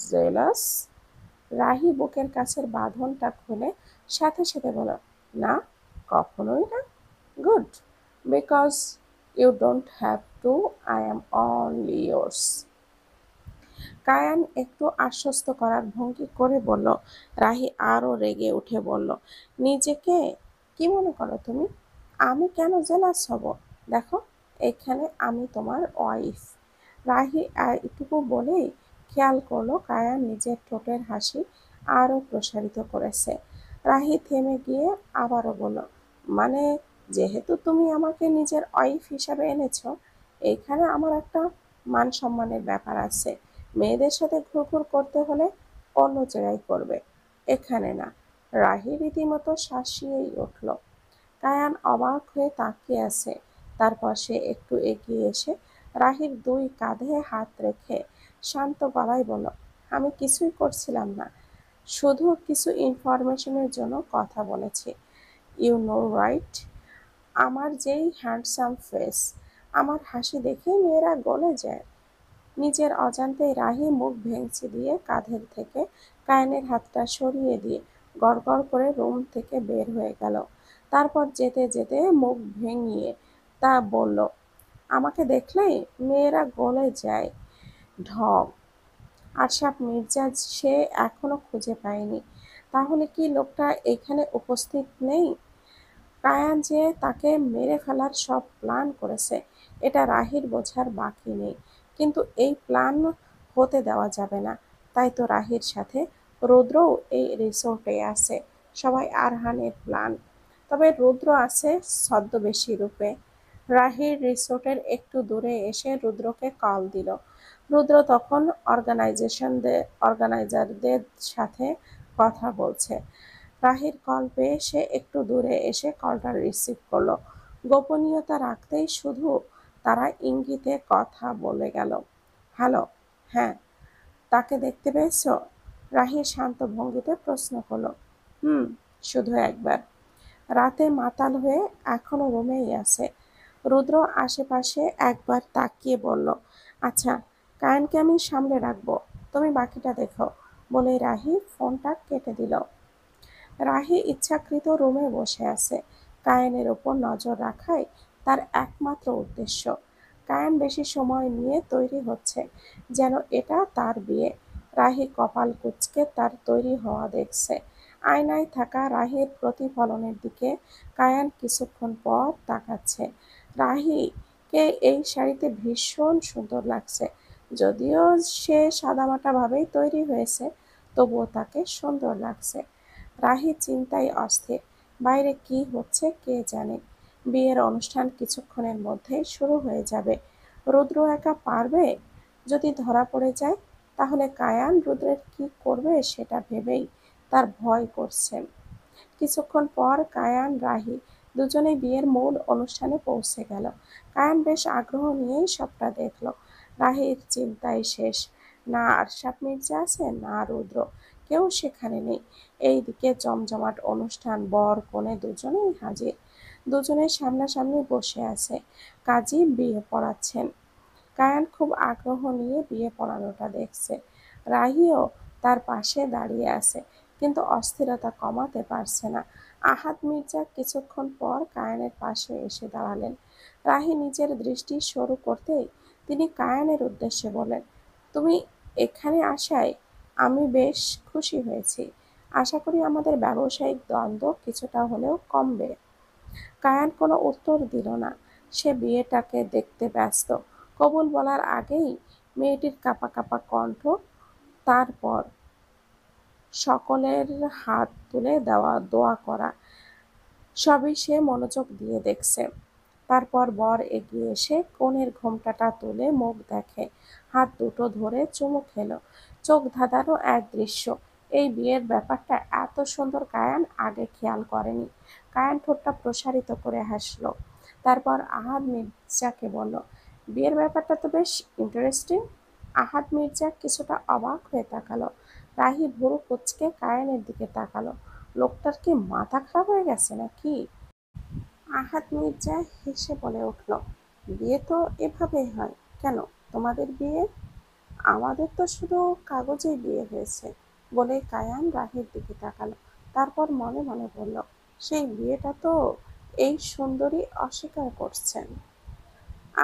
jealous? Rahi বুকের কাছের বাঁধনটা খুলে সাথে সাথে বলল, না, কখনোই না। Good, because you don't have to, I am only yours. Kayan একটু আশ্বস্ত করার ভঙ্গি করে বলল। রাহি আরও রেগে উঠে বলল, নিজেকে কি মনে করো তুমি? আমি কেন জেলাস হব? দেখো, এখানে আমি তোমার ওয়াইফ। রাহি এটুকু বলেই খেয়াল করলো কায়ান নিজের ঠোঁটের হাসি আরও প্রসারিত করেছে। রাহি থেমে গিয়ে আবারও বলল, মানে যেহেতু তুমি আমাকে নিজের ওয়াইফ হিসাবে এনেছো, এইখানে আমার একটা মান সম্মানের ব্যাপার আছে। মেয়েদের সাথে ঘুরঘুর করতে হলে অন্য জায়গায় করবে, এখানে না। রাহি রীতিমতো শাসিয়েই উঠল। কায়ান অবাক হয়ে তাকিয়ে আছে। তারপর সে একটু এগিয়ে এসে রাহির দুই কাঁধে হাত রেখে শান্ত গলায় বলল, আমি কিছুই করছিলাম না, শুধু কিছু ইনফরমেশনের জন্য কথা বলেছি। ইউ নো রাইট, আমার যেই হ্যান্ডসাম ফেস, আমার হাসি দেখে মেয়েরা গলে যায়। নিজের অজান্তেই রাহি মুখ ভেঙচি দিয়ে কাঁধের থেকে কায়েনের হাতটা সরিয়ে দিয়ে গড়গড় করে রুম থেকে বের হয়ে গেল। তারপর যেতে যেতে মুখ ভেঙিয়ে তা বলল, আমাকে দেখলেই মেয়েরা গলে যায়। ঢং। আশরাফ মির্জা সে এখনো খুঁজে পায়নি। তাহলে কি লোকটা এখানে উপস্থিত নেই? কায়ান যে তাকে মেরে ফেলার সব প্ল্যান করেছে, এটা রাহির বোঝার বাকি নেই। কিন্তু এই প্ল্যান হতে দেওয়া যাবে না। তাই তো রাহির সাথে রুদ্রও এই রিসোর্টে আছে। সবাই আরহানের প্ল্যান। তবে রুদ্র আছে ছদ্মবেশী রূপে। রাহির রিসোর্টের একটু দূরে এসে রুদ্রকে কল দিল। রুদ্র তখন অর্গানাইজারদের সাথে কথা বলছে। রাহির কল পেয়ে সে একটু দূরে এসে কলটা রিসিভ করলো। গোপনীয়তা রাখতেই শুধু তারা ইঙ্গিতে কথা বলে গেল। হ্যালো, হ্যাঁ, তাকে দেখতে পেয়েছো? রাহি শান্ত ভঙ্গিতে প্রশ্ন করলো। হুম, শুধু একবার। রাতে মাতাল হয়ে এখনো রুমেই আছে। রুদ্র আশেপাশে একবার তাকিয়ে বলল, আচ্ছা, কায়ানকে আমি সামলে রাখবো, তুমি বাকিটা দেখো। বলে রাহি ফোনটা কেটে দিল। রাহি ইচ্ছাকৃত রুমে বসে আছে। কায়েনের ওপর নজর রাখাই তার একমাত্র উদ্দেশ্য। কায়েন বেশি সময় নিয়ে তৈরি হচ্ছে, যেন এটা তার বিয়ে। রাহি কপাল কুঁচকে তার তৈরি হওয়া দেখছে। আয়নায় থাকা রাহির প্রতিফলনের দিকে কায়ান কিছুক্ষণ পর তাকাচ্ছে। রাহিকে এই শাড়িতে ভীষণ সুন্দর লাগছে। যদিও সে সাদামাটাভাবেই তৈরি হয়েছে, তবুও তাকে সুন্দর লাগছে। রাহি চিন্তায় অস্থির। বাইরে কি হচ্ছে কে জানে। বিয়ের অনুষ্ঠান কিছুক্ষণের মধ্যেই শুরু হয়ে যাবে। রুদ্র একা পারবে? যদি ধরা পড়ে যায়, তাহলে কায়ান রুদ্রের কি করবে সেটা ভেবেই তার ভয় করছে। কিছুক্ষণ পর কায়ান রাহি দুজনেই বিয়ের মূল অনুষ্ঠানে পৌঁছে গেল। কায়ান বেশ আগ্রহ নিয়েই সবটা দেখল। রাহির চিন্তায় শেষ। না আরশাদ মির্জা আছে, না রুদ্র, কেউ সেখানে নেই। এইদিকে জমজমাট অনুষ্ঠান, বর কনে দুজনেই হাজির। দুজনে সামনাসামনি বসে আছে। কাজী বিয়ে পড়াচ্ছেন। কায়ান খুব আগ্রহ নিয়ে বিয়ে পড়ানোটা দেখছে। রাহিও তার পাশে দাঁড়িয়ে আছে, কিন্তু অস্থিরতা কমাতে পারছে না। আহাদ মির্জা কিছুক্ষণ পর কায়ানের পাশে এসে দাঁড়ালেন। রাহি নিজের দৃষ্টি সরু করতেই তিনি কায়ানের উদ্দেশ্যে বলেন, তুমি এখানে আসায় আমি বেশ খুশি হয়েছি। আশা করি আমাদের ব্যবসায়িক দ্বন্দ্ব কিছুটা হলেও কমবে। কায়ান কোনো উত্তর দিল না। সে বিয়েটাকে দেখতে ব্যস্ত। কবুল বলার আগেই মেয়েটির কাঁপা কাঁপা কণ্ঠ, তারপর সকলের হাত তুলে দেওয়া, দোয়া করা, সবই সে মনোযোগ দিয়ে দেখছে। তারপর বর এগিয়ে এসে কনের ঘোমটাটা তুলে মুখ দেখে, হাত দুটো ধরে চুমু খেলো। চোখ ধাঁধানো এক দৃশ্য। এই বিয়ের ব্যাপারটা এত সুন্দর কায়ান আগে খেয়াল করেনি। কায়ান ঠোঁটটা প্রসারিত করে হাসলো। তারপর আহাদ মির্জাকে বলল, বিয়ের ব্যাপারটা তো বেশ ইন্টারেস্টিং। আহাদ মির্জা কিছুটা অবাক হয়ে তাকালো। রাহি ভুরু কুঁচকে কায়ানের দিকে তাকালো। লোকটার কি মাথা খারাপ হয়ে গেছে নাকি? আহাদ মির্জা হেসে বলে উঠল, বিয়ে তো এভাবেই হয়। কেন, তোমাদের বিয়ে? আমাদের তো শুধু কাগজেই বিয়ে হয়েছে। বলে কায়ান রাহের দিকে তাকালো। তারপর মনে মনে বলল, সেই বিয়েটা তো এই সুন্দরী অস্বীকার করছেন।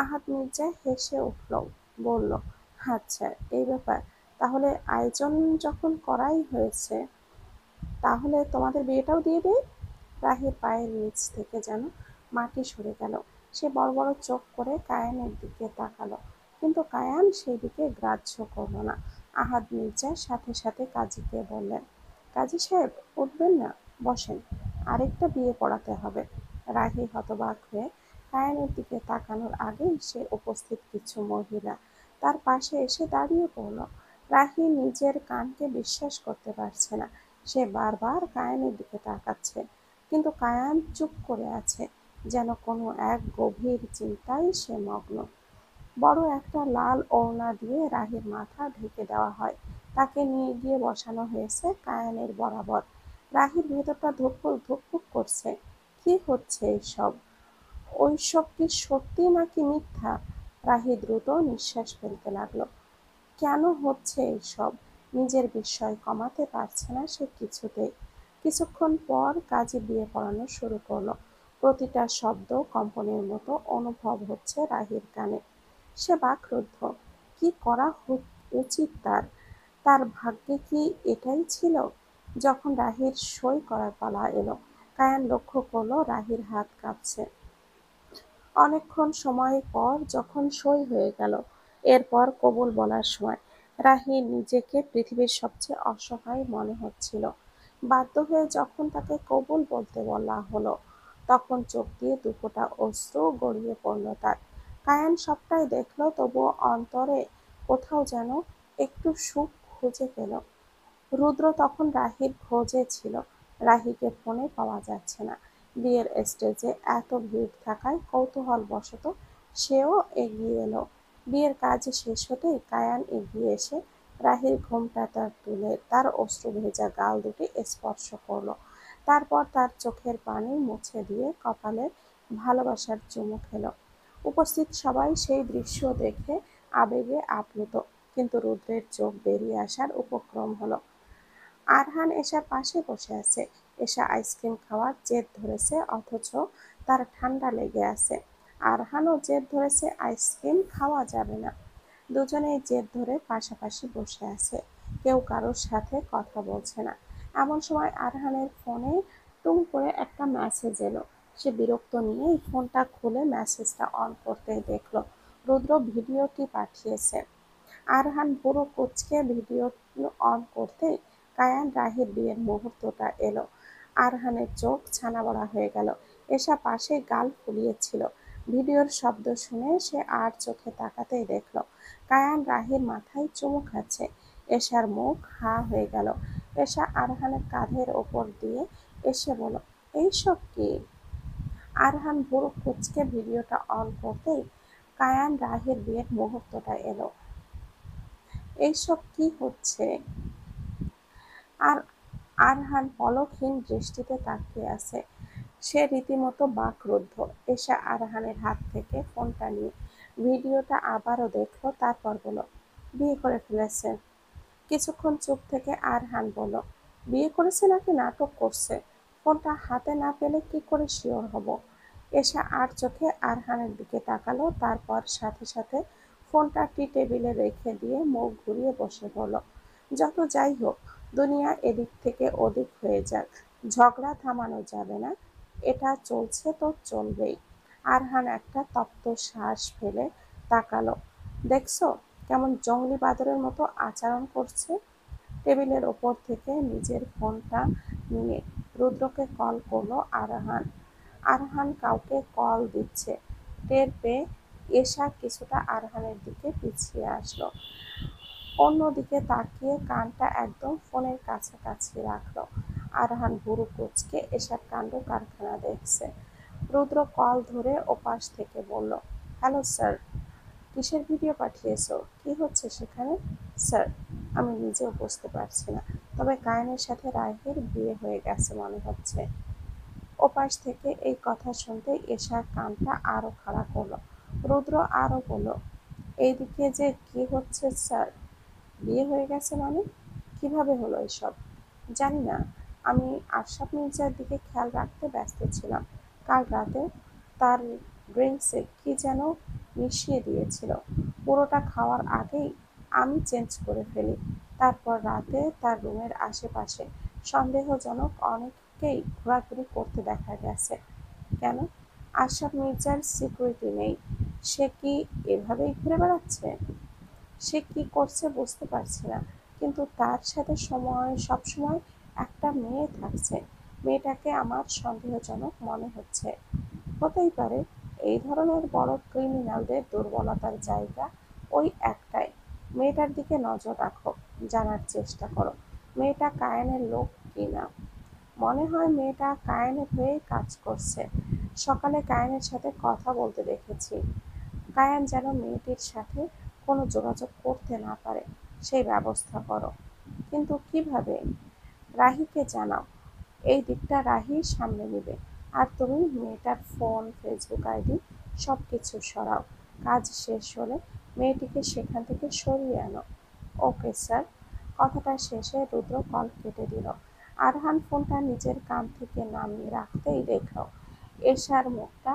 আহাদ মির্জা হেসে উঠল, বলল, আচ্ছা এই ব্যাপার। তাহলে আয়োজন যখন করাই হয়েছে, তাহলে তোমাদের বিয়েটাও দিয়ে দেই। রাহের পায়ের নিচ থেকে যেন মাটি সরে গেল। সে বড় বড় চোখ করে কায়ানের দিকে তাকালো, কিন্তু কায়ান সেই দিকে গ্রাহ্য করল না। আহাদ মির্জা সাথে সাথে কাজীকে বললেন, কাজী সাহেব উঠবেন না, বসেন, আরেকটা বিয়ে পড়াতে হবে। রাহি হতবাক হয়ে কায়ানের দিকে তাকানোর আগেই সে উপস্থিত কিছু মহিলা তার পাশে এসে দাঁড়িয়ে পড়ল। রাহি নিজের কানকে বিশ্বাস করতে পারছে না। সে বারবার কায়ানের দিকে তাকাচ্ছে, কিন্তু কায়ান চুপ করে আছে, যেন কোনো এক গভীর চিন্তায় সে মগ্ন। বড় একটা লাল ওড়না দিয়ে রাহির মাথা ঢেকে দেওয়া হয়। তাকে নিয়ে গিয়ে বসানো হয়েছে কায়ানের বরাবর। রাহির ভেতরটা ধুকপুক ধুকপুক করছে। কি হচ্ছে এইসব? ওইসব কি সত্যি নাকি মিথ্যা? রাহি দ্রুত নিঃশ্বাস ফেলতে লাগলো। কেন হচ্ছে এইসব? নিজের বিস্ময় কমাতে পারছে না সে কিছুতেই। কিছুক্ষণ পর কাজী বিয়ে পড়ানো শুরু করলো। প্রতিটা শব্দ কম্পনের মতো অনুভব হচ্ছে রাহির কানে। সে বাকরুদ্ধ। কি করা উচিত তার? তার ভাগ্যে কি এটাই ছিল? যখন রাহির সই করার পালা এলো, কায়ান লক্ষ্য করলো রাহির হাত কাঁপছে। অনেকক্ষণ সময় পর যখন সই হয়ে গেল, এরপর কবুল বলার সময়, রাহি নিজেকে পৃথিবীর সবচেয়ে অসহায় মনে হচ্ছিল। বাধ্য হয়ে যখন তাকে কবুল বলতে বলা হলো, তখন চোখ দিয়ে দুফোঁটা অশ্রু গড়িয়ে পড়ল তার। কায়ান সবটাই দেখল, তবুও অন্তরে কোথাও যেন একটু সুখ খুঁজে পেল। রুদ্র তখন রাহির খোঁজে ছিল। রাহিকে ফোনে পাওয়া যাচ্ছে না। বিয়ের স্টেজে এত ভিড় থাকায় কৌতূহলবশত সেও এগিয়ে এলো। বিয়ের কাজ শেষ হতেই কায়ান এগিয়ে এসে রাহির ঘোমটাটা তুলে তার অশ্রু ভেজা গাল দুটি স্পর্শ করলো। তারপর তার চোখের পানি মুছে দিয়ে কপালে ভালোবাসার চুমু খেলো। উপস্থিত সবাই সেই দৃশ্য দেখে আবেগে আপ্লুত, কিন্তু রুদ্রের চোখ বেরিয়ে আসার উপক্রম হলো। আরহান এশার পাশে বসে আছে। এশা আইসক্রিম খাওয়ার জেদ ধরেছে, অথচ তার ঠান্ডা লেগে আছে। আরহানও জেদ ধরেছে, আইসক্রিম খাওয়া যাবে না। দুজনেই জেদ ধরে পাশাপাশি বসে আছে। কেউ কারোর সাথে কথা বলছে না। এমন সময় আরহানের ফোনে টুং করে একটা মেসেজ এলো। সে বিরক্ত নিয়েই ফোনটা খুলে মেসেজটা অন করতেই দেখলো রুদ্র ভিডিওটি পাঠিয়েছে। আরহান পুরো কুঁচকে ভিডিও অন করতেই কায়ান রাহির বিয়ের মুহূর্তটা এলো। আরহানের চোখ ছানাবড়া হয়ে গেল। এশা পাশে গাল ফুলিয়েছিল। ভিডিওর শব্দ শুনে সে আর চোখে তাকাতেই দেখল কায়ান রাহির মাথায় চুমু খাচ্ছে। এশার মুখ হা হয়ে গেল। এশা আরহানের কাঁধের ওপর দিয়ে এসে বলল, এইসব কি? আরহান ভুরু কুঁচকে ভিডিওটা অন করতেই কায়ান রাহির বিয়ের মুহূর্তটা এলো। এইসব কি হচ্ছে? আর আরহান পলকহীন দৃষ্টিতে তাকিয়ে আছে। সে রীতিমতো বাকরুদ্ধ। এসে আরহানের হাত থেকে ফোনটা নিয়ে ভিডিওটা আবারও দেখলো, তারপর বলল, বিয়ে করে ফেলেছে। কিছুক্ষণ চুপ থেকে আরহান বলল, বিয়ে করেছে নাকি নাটক করছে? ফোনটা হাতে না পেলে কি করে শিওর হব? এসে আর চোখে আরহানের দিকে তাকালো, তারপর সাথে সাথে ফোনটা টেবিলে রেখে দিয়ে মুখ ঘুরিয়ে বসে পড়ল। যত যাই হোক, দুনিয়া এদিক থেকে ওদিক হয়ে যাক, ঝগড়া থামানো যাবে না। এটা চলছে তো চলবেই। আরহান একটা তপ্ত শ্বাস ফেলে তাকালো। দেখছো কেমন জংলি বাদরের মতো আচরণ করছে? টেবিলের ওপর থেকে নিজের ফোনটা নিয়ে রুদ্রকে কল করলো আরহান। আরহান কাউকে কল দিচ্ছে টের পেয়ে এশা কিছুটা আরহানের দিকে পিছিয়ে আসলো। অন্যদিকে তাকিয়ে কানটা একদম ফোনের কাছাকাছি রাখলো। আরহান ভুরু কুঁচকে এশার কাণ্ড কারখানা দেখছে। রুদ্র কল ধরে ওপাশ থেকে বলল, হ্যালো স্যার। কিসের ভিডিও পাঠিয়েছো? কি হচ্ছে সেখানে? স্যার, আমি নিজেও বুঝতে পারছি না, তবে কায়েনের সাথে রাহির বিয়ে হয়ে গেছে মনে হচ্ছে। ওপাশ থেকে এই কথা শুনতে এশার কানটা আরো খাড়া করলো। রুদ্র আরো বলল, এইদিকে যে কি হচ্ছে স্যার? বিয়ে হয়ে গেছে মানে? কিভাবে হলো এসব? জানি না, আমি আশরাফ মির্জার দিকে খেয়াল রাখতে ব্যস্ত ছিলাম। কাল রাতে তার ড্রিঙ্কসে কি যেন মিশিয়ে দিয়েছিল। পুরোটা খাওয়ার আগেই আমি চেঞ্জ করে ফেলি। তারপর রাতে তার রুমের আশেপাশে সন্দেহজনক অনেককেই ঘোরাঘুরি করতে দেখা গেছে। কেন? আশরাফ মির্জার সিকিউরিটি নেই, সে কি এভাবেই ঘুরে বেড়াচ্ছে? সে কি করছে বুঝতে পারছি না, কিন্তু তার সাথে সবসময় একটা মেয়ে থাকছে। মেয়েটাকে আমার সন্দেহজনক মনে হচ্ছে। হতেই পারে এই ধরনের বড় ক্রিমিনালদের দুর্বলতার জায়গা ওই একটাই। মেয়েটার দিকে নজর রাখো, জানার চেষ্টা করো মেয়েটা কায়েনের লোক কিনা। মনে হয় মেয়েটা কায়েনের হয়েই কাজ করছে। সকালে কায়েনের সাথে কথা বলতে দেখেছি। কায়ান যেন মেয়েটির সাথে কোনো যোগাযোগ করতে না পারে সেই ব্যবস্থা করো। কিন্তু কিভাবে? রাহিকে জানাও, এই দিকটা রাহি সামলে নেবে। আর তুমি মেয়েটার ফোন, ফেসবুক আইডি সব কিছু সরাও। কাজ শেষ হলে মেয়েটিকে সেখান থেকে সরিয়ে আনো। Okay sir. কথাটা শেষে রুদ্র কল কেটে দিল। আরহান ফোনটা নিজের কান থেকে নামিয়ে রাখতেই দেখল এশার মুখটা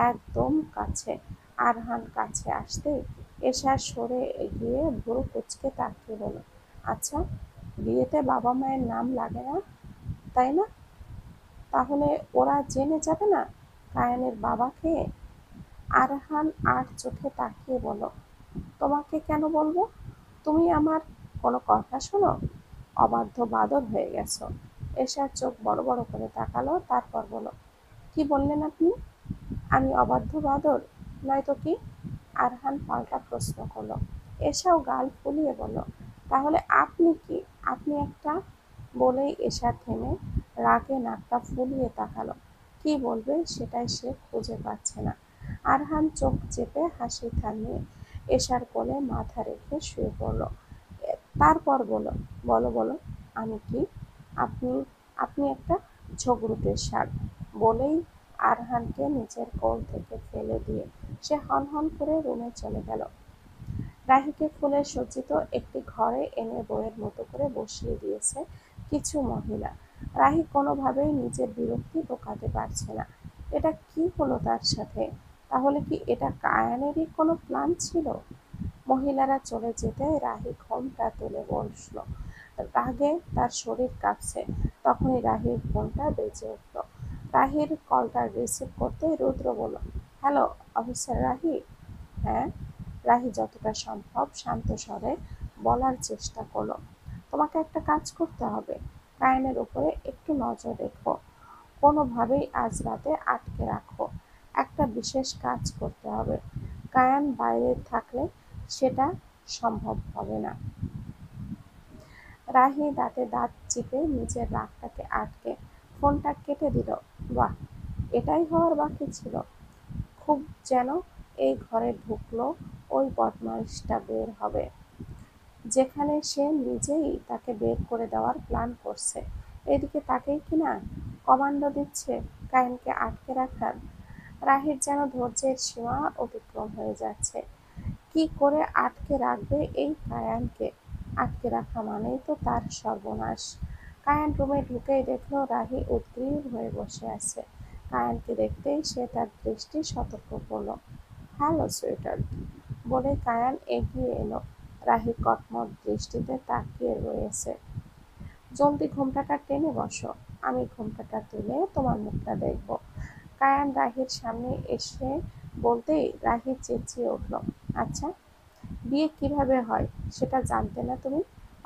একদম কাছে। আরহান কাছে আসতেই এশা সরে এগিয়ে ভুরু কুঁচকে তাকিয়ে বলল, আচ্ছা, বিয়েতে বাবা মায়ের নাম লাগে না, তাই না? তাহলে ওরা জেনে যাবে না কায়ানের বাবাকে? আরহান আর চোখে তাকিয়ে বলল, তোমাকে কেন বলবো? তুমি আমার কোনো কথা শোনো? অবাধ্য বাদর হয়ে গেছো। এশার চোখ বড় বড় করে তাকালো, তারপর বলল, কি বললেন আপনি? আমি অবাধ্য বাদর নয়তো কি? আরহান পাল্টা প্রশ্ন করল। এশাও গাল ফুলিয়ে বলল, তাহলে আপনি কি? আপনি একটা। বলেই এশা থেমে রাগে নাকটা ফুলিয়ে তাকালো। কি বলবে সেটাই সে খুঁজে পাচ্ছে না। আরহান চোখ চেপে হাসি থামিয়ে এশার কোলে মাথা রেখে শুয়ে পড়ল। তারপর বলল, বলো বলো, আমি কি? আপনি আপনি একটা ঝগড়ুটে ষাঁড়। বলেই আরহানকে নিচের কোল থেকে ফেলে দিয়ে সে হনহন করে রুমে চলে গেল। রাহিকে ফুলে সজ্জিত একটি ঘরে এনে বইয়ের মতো করে বসিয়ে দিয়েছে কিছু মহিলা। রাহি কোনোভাবেই নিজের বিরক্তি ঢোকাতে পারছে না। এটা কি হলো তার সাথে? তাহলে কি এটা কায়ানেরই কোনো প্ল্যান ছিল? মহিলারা চলে যেতে রাহি ঘোমটা তুলে বসল। রাগে তার শরীর কাঁপছে। তখনই রাহির ফোনটা বেজে উঠল। রাহির কলটা রিসিভ করতে রুদ্র বলল, হ্যালো অফিসার রাহি। হ্যাঁ। রাহি যতটা সম্ভব শান্ত স্বরে বলার চেষ্টা করলো, তোমাকে একটা কাজ করতে হবে। কায়েনের উপরে একটু নজর রেখো। কোনোভাবেই আজ রাতে আটকে রাখো। একটা বিশেষ কাজ করতে হবে। কায়ান বাইরে থাকলে সেটা সম্ভব হবে না। রাহি দাঁতে দাঁত চিপে নিজের রাগটাকে আটকে ফোনটা কেটে দিল। বাহ, এটাই হওয়ার বাকি ছিল। খুব যেন এই ঘরে ঢুকলো ওই বদমাইশটা বের হবে, যেখানে সে নিজেই তাকে বের করে দেওয়ার প্ল্যান করছে। এদিকে তাকেই কিনা কমান্ডো দিচ্ছে কায়েনকে আটকে রাখার। রাহির যেন ধৈর্যের সীমা অতিক্রম হয়ে যাচ্ছে। কি করে আটকে রাখবে এই কায়ানকে? আটকে রাখা মানেই তো তার সর্বনাশ। কায়ান রুমে ঢুকেই দেখলো রাহি উদ্গ্রীব হয়ে বসে আছে। কায়ানকে দেখতেই সে তার দৃষ্টি সতর্ক করলো। Hello sweeter. বলে কায়ান এগিয়ে এলো। রাহি কটমট দৃষ্টিতে তাকিয়ে রয়েছে। জলদি ঘোমটাটা টেনে বসো, আমি ঘোমটাটা তুলে তোমার মুখটা দেখব। কায়ান রাহির সামনে এসে বলতেই রাহি চেঁচিয়ে উঠল, আচ্ছা, বিয়ে কিভাবে হয় সেটা জানতে না তুমি?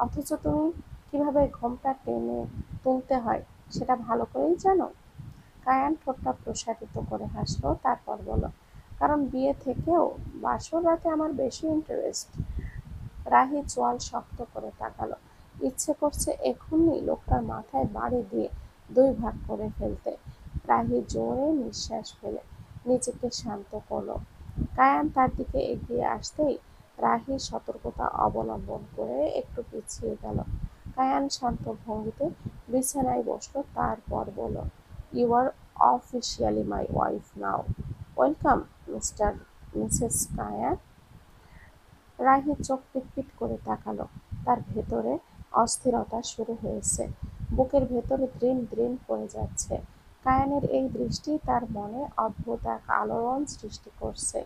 অথচ তুমি কিভাবে ঘোমটা টেনে তুলতে হয় সেটা ভালো করেই জানো। কায়ান ঠোঁটটা প্রসারিত করে হাসলো, তারপর বলল, কারণ বিয়ে থেকেও বাসর রাতে আমার বেশি ইন্টারেস্ট। রাহি চোয়াল শক্ত করে তাকালো। ইচ্ছে করছে এক্ষুনি লোকটার মাথায় বাড়ি দিয়ে দুই ভাগ করে ফেলতে। রাহি জোরে নিঃশ্বাস ফেলে নিজেকে শান্ত করলো। কায়ান তার দিকে এগিয়ে আসতেই রাহি সতর্কতা অবলম্বন করে একটু পিছিয়ে গেল। কায়ান শান্ত ভঙ্গিতে বিছানায় বসলো, তারপর বলল, you are officially my wife now. Welcome, mister missus Kayan. Rahi চোখ পিটপিট করে তাকালো। তার ভেতরে অস্থিরতা শুরু হয়েছে। বুকের ভেতরে দ্রিন দ্রিন করে যাচ্ছে। কায়ানের এই দৃষ্টি তার মনে অদ্ভুত এক আলোড়ন সৃষ্টি করছে।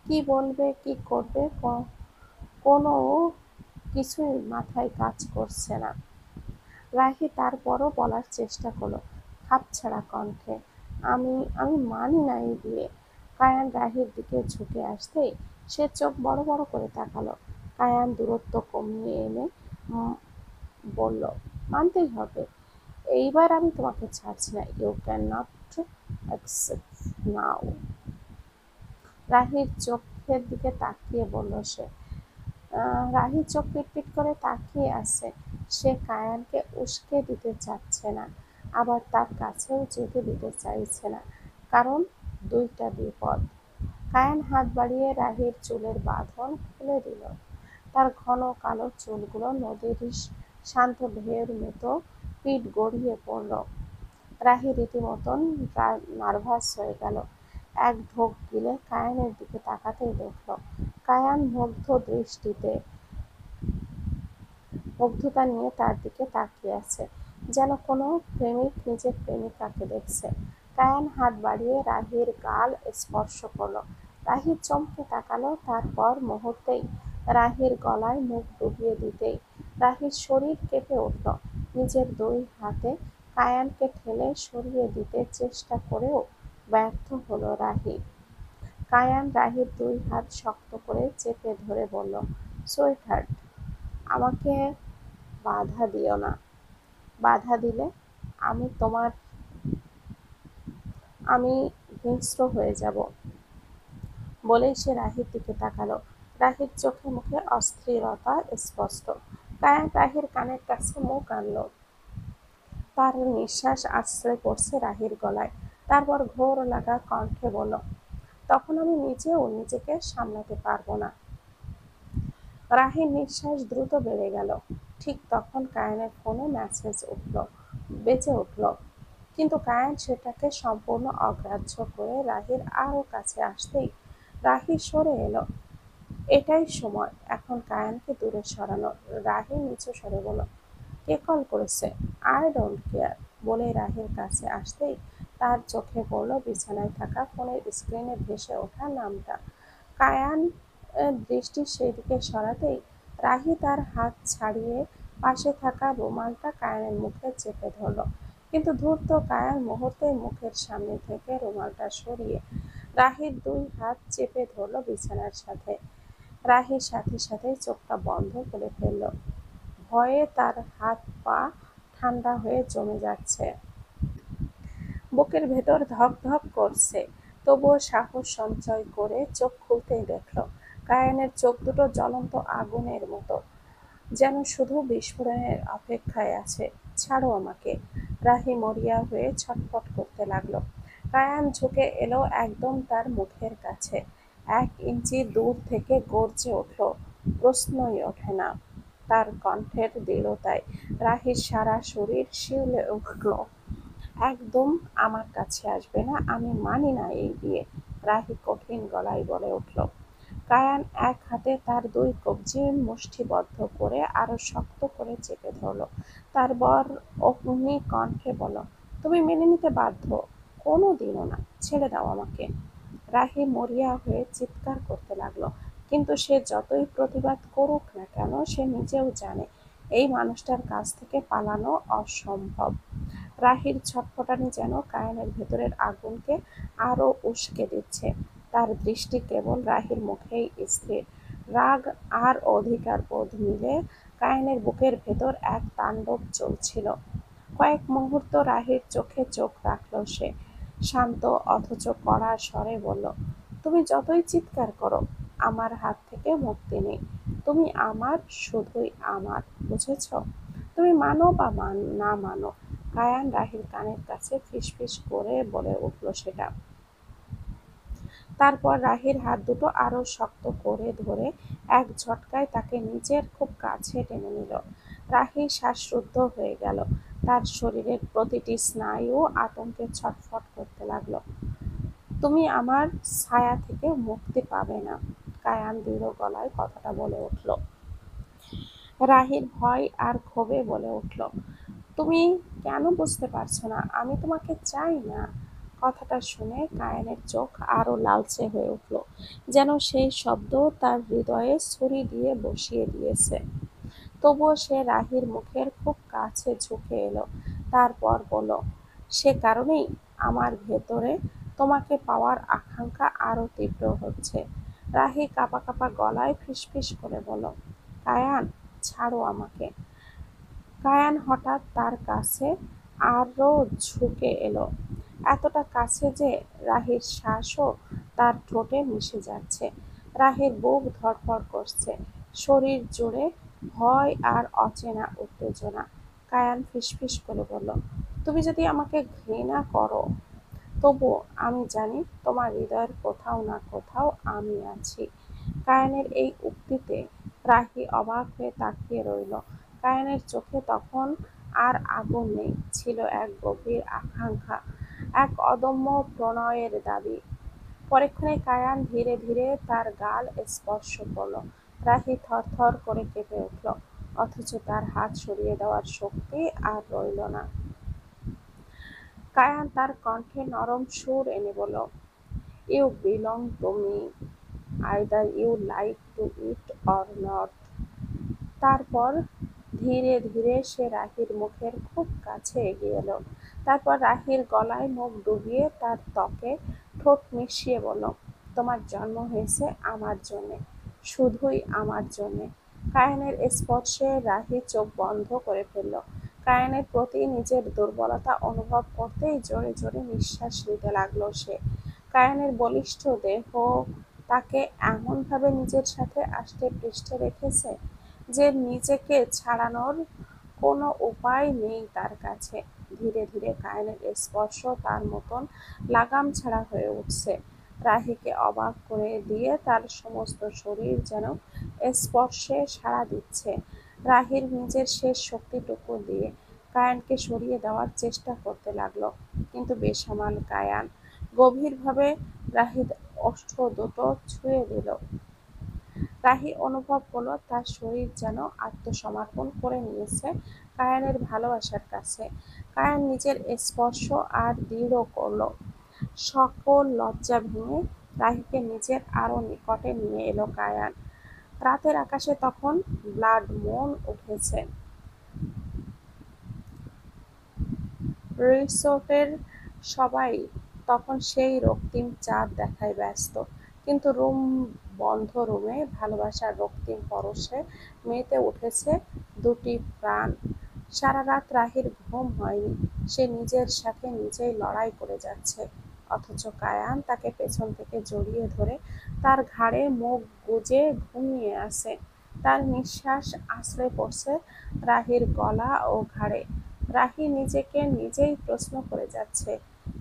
কি বলবে, কি করবে, কোনো কিছুই মাথায় কাজ করছে না। রাহি তারপরও বলার চেষ্টা করলো খাপছাড়া কণ্ঠে, আমি আমি মানি না এই বিয়ে। কায়ান রাহির দিকে ঝুঁকে আসতেই সে চোখ বড় বড় করে তাকালো। কায়ান দূরত্ব কমিয়ে এনে উম, বলল, মানতেই হবে। এইবার আমি তোমাকে ছাড়ছি না। ইউ ক্যান নট অ্যাকসেপ্ট নাও। রাহির চোখের দিকে তাকিয়ে বলল সে। রাহি চোখ পিটপিট করে তাকিয়ে আছে। সে কায়ানকে উস্কে দিতে চাচ্ছে না, আবার তার কাছেও যেতে দিতে চাইছে না, কারণ দুইটা বিপদ। কায়ান হাত বাড়িয়ে রাহির চুলের বাঁধন খুলে দিল। তার ঘন কালো চুলগুলো নদীর শান্ত ঢেউয়ের মতো পিঠ গড়িয়ে পড়ল। রাহি রীতিমতন নার্ভাস হয়ে গেল। এক ঢোক গিলে কায়ানের দিকে তাকাতেই দেখল কায়ান মুগ্ধতা নিয়ে তার দিকে তাকিয়ে আছে, যেন কোনো প্রেমিক নিজের প্রেমিকাকে দেখছে। কায়ান হাত বাড়িয়ে রাহির গাল স্পর্শ করলো। রাহি চমকে তাকালো, তারপর মুহূর্তেই রাহির গলায় মুখ ডুবিয়ে দিতেই রাহির শরীর কেঁপে উঠল। নিজের দুই হাতে কায়ানকে ঠেলে সরিয়ে দিতে চেষ্টা করেও ব্যর্থ হলো রাহি। কায়ান রাহির দুই হাত শক্ত করে চেপে ধরে বলল, সুইটহার্ট, আমাকে বাধা দিও না। বাধা দিলে আমি তোমার আমি হিংস্র হয়ে যাব। বলেই সে রাহির দিকে তাকালো। রাহির চোখে মুখে অস্থিরতা স্পষ্ট। কায়ান রাহির কানের কাছে মুখ আনলো। তার নিঃশ্বাস আছড়ে পড়ছে রাহির গলায়। তারপর ঘোর লাগা কণ্ঠে বলল, তখন আমি নিজেও নিজেকে সামলাতে পারবো না। রাহির নিঃশ্বাস দ্রুত বেড়ে গেল। ঠিক তখন কায়ানের ফোনে মেসেজ বেজে উঠল। কিন্তু কায়ান সেটাকে সম্পূর্ণ অগ্রাহ্য করে রাহির আরো কাছে আসতেই রাহি সরে এলো। এটাই সময় এখন কায়ানকে দূরে সরানো। রাহি নিচু স্বরে বলল, কে কল করেছে? I don't care. বলে রাহির কাছে আসতেই তার চোখে পড়ল বিছানায় থাকা ফোনের স্ক্রিনে ভেসে ওঠা নামটা। কায়ান দৃষ্টি সেদিকে সরাতেই রাহি তার হাত ছাড়িয়ে পাশে থাকা রুমালটা কায়ানের মুখে চেপে ধরল। কিন্তু ধূর্ত কায়ান মুহূর্তেই মুখের সামনে থেকে রুমালটা সরিয়ে রাহির দুই হাত চেপে ধরল বিছানার সাথে। রাহির সাথে সাথে চোখটা বন্ধ করে ফেলল। ভয়ে তার হাত পা ঠান্ডা হয়ে জমে যাচ্ছে। বুকের ভেতর ধক ধক করছে। তবুও সাহস সঞ্চয় করে চোখ খুলতেই দেখল কায়ানের চোখ দুটো জ্বলন্ত আগুনের মতো, যেন শুধু বিস্ফোরণের অপেক্ষায় আছে। ছাড়ো আমাকে। রাহি মরিয়া হয়ে ছটফট করতে লাগলো। কায়ান ঝুঁকে এলো একদম তার মুখের কাছে। 1 ইঞ্চি দূর থেকে গর্জে উঠল, প্রশ্নই ওঠে না। তার কণ্ঠের দৃঢ়তায় রাহির সারা শরীর শিউরে উঠল। একদম আমার কাছে আসবে না, আমি মানি না এই বিয়ে। রাহি কঠিন গলায় বলে উঠল। কায়ান এক হাতে তার দুই কবজি মুষ্টিবদ্ধ করে আরো শক্ত করে চেপে ধরল। তারপর অগ্নি কণ্ঠে বলল, তুমি মেনে নিতে বাধ্য। কোনো দিনও না। ছেড়ে দাও আমাকে। রাহি মরিয়া হয়ে চিৎকার করতে লাগলো। কিন্তু সে যতই প্রতিবাদ করুক না কেন সে নিজেও জানে এই মানুষটার কাছ থেকে পালানো অসম্ভব। রাহির ছটফটানি যেন কায়ানের ভেতরের আগুনকে আরো উস্কে দিচ্ছে। তার দৃষ্টি কেবল রাহির মুখেই স্থির। রাগ আর অধিকার বোধ মিলে কায়ানের বুকের ভেতর এক তাণ্ডব চলছিল। কয়েক মুহূর্ত রাহির চোখে চোখ রাখল সে। শান্ত অথচ কড়া স্বরে বলল, তুমি যতই চিৎকার করো, আমার হাত থেকে মুক্তি নেই। তুমি আমার, শুধুই আমার, বুঝেছ? তুমি মানো বা না মানো। কায়ান রাহির কানের কাছে ফিসফিস করে বলে উঠল সেটা। তারপর রাহির হাত দুটো আরো শক্ত করে ধরে এক ঝটকায় তাকে নিজের খুব কাছে টেনে নিল। রাহি শ্বাসরুদ্ধ হয়ে গেল। তার শরীরের প্রতিটি স্নায়ু আতঙ্কে ছটফট করতে লাগলো। তুমি আমার ছায়া থেকে মুক্তি পাবে না। কায়ান দৃঢ় গলায় কথাটা বলে উঠল। রাহির ভয় আর ক্ষোভে বলে উঠল, তুমি কেন বুঝতে পারছো না? আমি তোমাকে চাই না। কথাটা শুনে কায়ানের চোখ আরো লালচে হয়ে উঠল, যেন সেই শব্দ তার হৃদয়ে ছুরি দিয়ে বসিয়ে দিয়েছে। তবুও সে রাহির মুখের খুব কাছে ঝুঁকে এলো। তারপর বলল, সে কারণেই আমার ভেতরে তোমাকে পাওয়ার আকাঙ্ক্ষা আরো তীব্র হচ্ছে। রাহি কাঁপা কাঁপা গলায় ফিসফিস করে বলল, কায়ান, ছাড়ো আমাকে। কায়ান হঠাৎ তার কাছে আরো ঝুঁকে এলো, এতটা কাছে যে রাহির শ্বাসও তার ঠোঁটে মিশে যাচ্ছে। রাহির বুক ধড়ফড় করছে, শরীর জুড়ে ভয় আর অচেনা উত্তেজনা। কায়ান ফিসফিস করে বলল, তুমি যদি আমাকে ঘৃণা করো, তবুও আমি জানি তোমার হৃদয়ের কোথাও না কোথাও আমি আছি। কায়ানের এই উক্তিতে রাহি অবাক হয়ে তাকিয়ে রইল। কায়ানের চোখে তখন আর আগুন নেই, ছিল এক গভীর আকাঙ্ক্ষা, এক অদম্য প্রণয়ের দাবি। পরক্ষণে কায়ান ধীরে ধীরে তার গাল স্পর্শ করল। রাহি থরথর করে কেঁপে উঠল, অথচ তার হাত সরিয়ে দেওয়ার শক্তি আর রইল না। কায়ান তার কণ্ঠে নরম সুর এনে বলল, you belong to me, either you like to it or not. তারপর ধীরে ধীরে সে রাহির মুখের খুব কাছে এগিয়ে এলো। তারপর রাহির গলায় মুখ ডুবিয়ে তার ত্বকে ঠোঁট মিশিয়ে বলল, তোমার জন্ম হয়েছে আমার জন্যে, শুধুই আমার জন্যে। কায়ানের স্পর্শে রাহি চোখ বন্ধ করে ফেলল। কায়ানের প্রতি নিজের দুর্বলতা অনুভব করতেই জোরে জোরে নিঃশ্বাস নিতে লাগলো সে। কায়ানের বলিষ্ঠ দেহ তাকে এমনভাবে নিজের সাথে আষ্টে পৃষ্ঠে রেখেছে যে নিজেকে ছাড়ানোর কোনো উপায় নেই তার কাছে। ধীরে ধীরে কায়ানের স্পর্শ তার মতন লাগাম ছাড়া হয়ে উঠছে। রাহিকে অবাক করে দিয়ে তার সমস্ত শরীর যেন স্পর্শে সাড়া দিচ্ছে। রাহির নিজের শেষ শক্তিটুকু দিয়ে কায়ানকে সরিয়ে দেওয়ার চেষ্টা করতে লাগলো, কিন্তু বেসামাল কায়ান গভীরভাবে রাহির ওষ্ঠ দুটো ছুঁয়ে দিল। রাহি অনুভব করল তার শরীর যেন আত্মসমর্পণ করে নিয়েছে কায়ানের ভালোবাসার কাছে। কায়ান নিজের স্পর্শ আর দৃঢ় করল। সকল লজ্জা ভেঙে রাহিকে নিজের আরো নিকটে নিয়ে এলো কায়ান। রাতের আকাশে তখন ব্লাড মুন উঠেছে। রিসোর্টের সবাই তখন সেই রক্তিম চাঁদ দেখায় ব্যস্ত, কিন্তু বন্ধ রুমে ভালোবাসার রক্তিম পরশে মেতে উঠেছে দুটি প্রাণ। সারা রাত রাহির ঘুম হয়নি, সে নিজের সাথে নিজেই লড়াই করে যাচ্ছে। অথচ কায়ান তাকে পেছন থেকে জড়িয়ে ধরে তার ঘাড়ে মুখ গুজে ঘুমিয়ে আছে। তার নিঃশ্বাস আছড়ে পড়ছে রাহির গলা ও ঘাড়ে। রাহি নিজেকে নিজেই প্রশ্ন করে যাচ্ছে,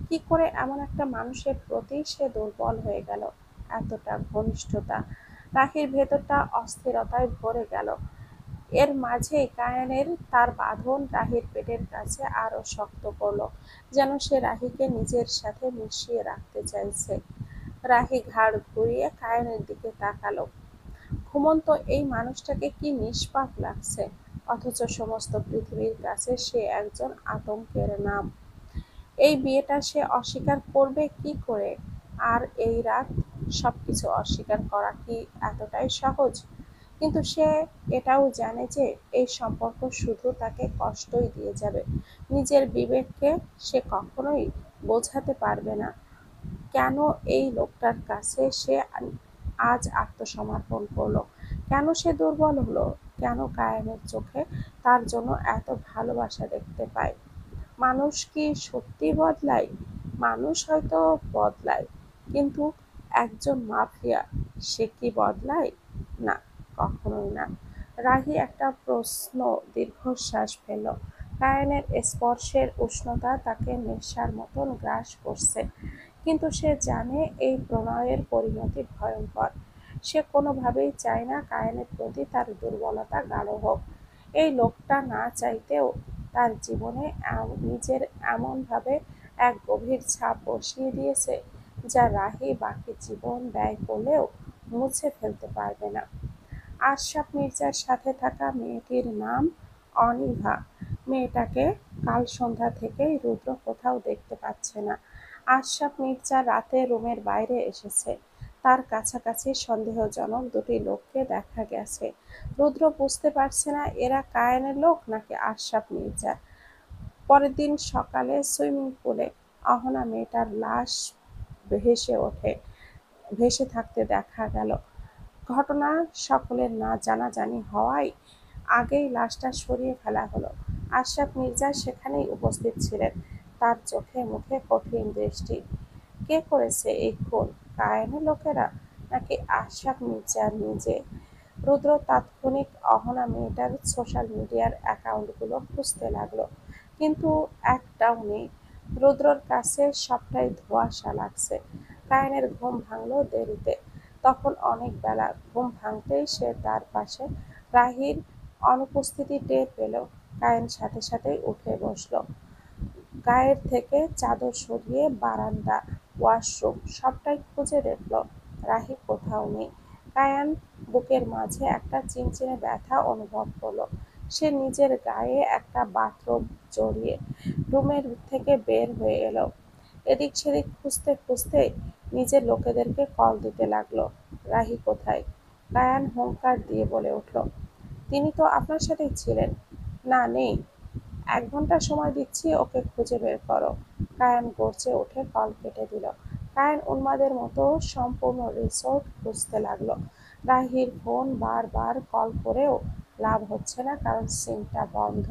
কি করে এমন একটা মানুষের প্রতি সে দুর্বল হয়ে গেল। এতটা ঘনিষ্ঠতা, রাহির ভেতরটা অস্থিরতায় ভরে গেল। এর মাঝেই কায়ানের তার বাঁধন রাহির পেটের কাছে আরো শক্ত করলো, যেন সে রাহিকে নিজের সাথে মিশিয়ে রাখতে চাইছে। রাহি ঘাড় ঘুরিয়ে কায়ানের দিকে তাকালো। ঘুমন্ত এই মানুষটাকে কি নিষ্পাপ লাগছে, অথচ সমস্ত পৃথিবীর কাছে সে একজন আতঙ্কের নাম। এই বিয়েটা সে অস্বীকার করবে কি করে? আর এই রাত? সবকিছু অস্বীকার করা কি এতটাই সহজ? কিন্তু সে এটাও জানে যে এই সম্পর্ক শুধু তাকে কষ্টই দিয়ে যাবে। নিজের বিবেককে সে কখনোই বোঝাতে পারবে না কেন এই লোকটার কাছে সে আজ আত্মসমর্পণ করলো, কেন সে দুর্বল হলো, কেন কায়েনের চোখে তার জন্য এত ভালোবাসা দেখতে পায়। মানুষ কি সত্যি বদলায়? মানুষ হয়তো বদলায়, কিন্তু একজন মাফিয়া সে কি বদলায়? না, কখনোই না। রাহি একটা প্রশ্ন দীর্ঘশ্বাস ফেলল। কায়েনের স্পর্শের উষ্ণতা তাকে নেশার মতন গ্রাস করছে, কিন্তু সে জানে এই প্রণয়ের পরিণতি ভয়ঙ্কর। সে কোনোভাবেই চায় না কায়েনের প্রতি তার দুর্বলতা গাঢ় হোক। এই লোকটা না চাইতেও তার জীবনে নিজের এমনভাবে এক গভীর ছাপ বসিয়ে দিয়েছে, যা রাহি বাকি জীবন ব্যয় করলেও মুছে ফেলতে পারবে না। আশরাফ মির্জার সাথে থাকা মেয়েটির নাম অনিভা। মেয়েটাকে কাল সন্ধ্যা থেকেই রুদ্র কোথাও দেখতে পাচ্ছে না। আশরাফ মির্জা রাতে রুমের বাইরে এসেছে। তার কাছাকাছি সন্দেহজনক দুটি লোককে দেখা গেছে। রুদ্র বুঝতে পারছে না এরা কায়েনের লোক নাকি আশরাফ মির্জা। পরের দিন সকালে সুইমিং পুলে অহনা মেয়েটার লাশ ভেসে ওঠে ভেসে থাকতে দেখা গেল। ঘটনা সকলের না জানাজানি হওয়ায় আগেই লাশটা সরিয়ে ফেলা হলো। আশরাফ মির্জা সেখানেই উপস্থিত ছিলেন, তার চোখে মুখে কঠিন দৃষ্টি। কে করেছে এই খুন? কায়েনের লোকেরা নাকি আশরাফ মির্জা নিজে? রুদ্র তাৎক্ষণিক অহনা মেয়েটার সোশ্যাল মিডিয়ার অ্যাকাউন্টগুলো খুঁজতে লাগলো, কিন্তু একটাও নেই। রুদ্রর কাছে সবটাই ধোঁয়াশা লাগছে। কায়েনের ঘুম ভাঙলো দেরিতে, তখন অনেক বেলা। ঘুম ভাঙতেই সে তার পাশে রাহির অনুপস্থিতি টের পেল। কায়েন সাথে সাথেই উঠে বসলো। গায়ের থেকে চাদর সরিয়ে বারান্দা, ওয়াশরুম সবটাই খুঁজে দেখল, রাহি কোথাও নেই। কায়ান বুকের মাঝে একটা চিনচিনে ব্যথা অনুভব করলো। সে নিজের গায়ে একটা বাথরোব জড়িয়ে রুমের থেকে বের হয়ে এলো। এদিক সেদিক খুঁজতে খুঁজতে নিজের লোকেদেরকে কল দিতে লাগলো। রাহি কোথায়? কায়ান হুংকার দিয়ে বলে উঠল, তিনি তো আপনার সাথেই ছিলেন। না, নেই। ১ ঘন্টা সময় দিচ্ছি, ওকে খুঁজে বের করো। কায়ান গর্জে উঠে কল কেটে দিল। কায়ান উন্মাদের মতো সম্পূর্ণ রিসোর্ট খুঁজতে লাগলো। রাহির ফোন বারবার কল করেও লাভ হচ্ছে না, কারণ সিমটা বন্ধ।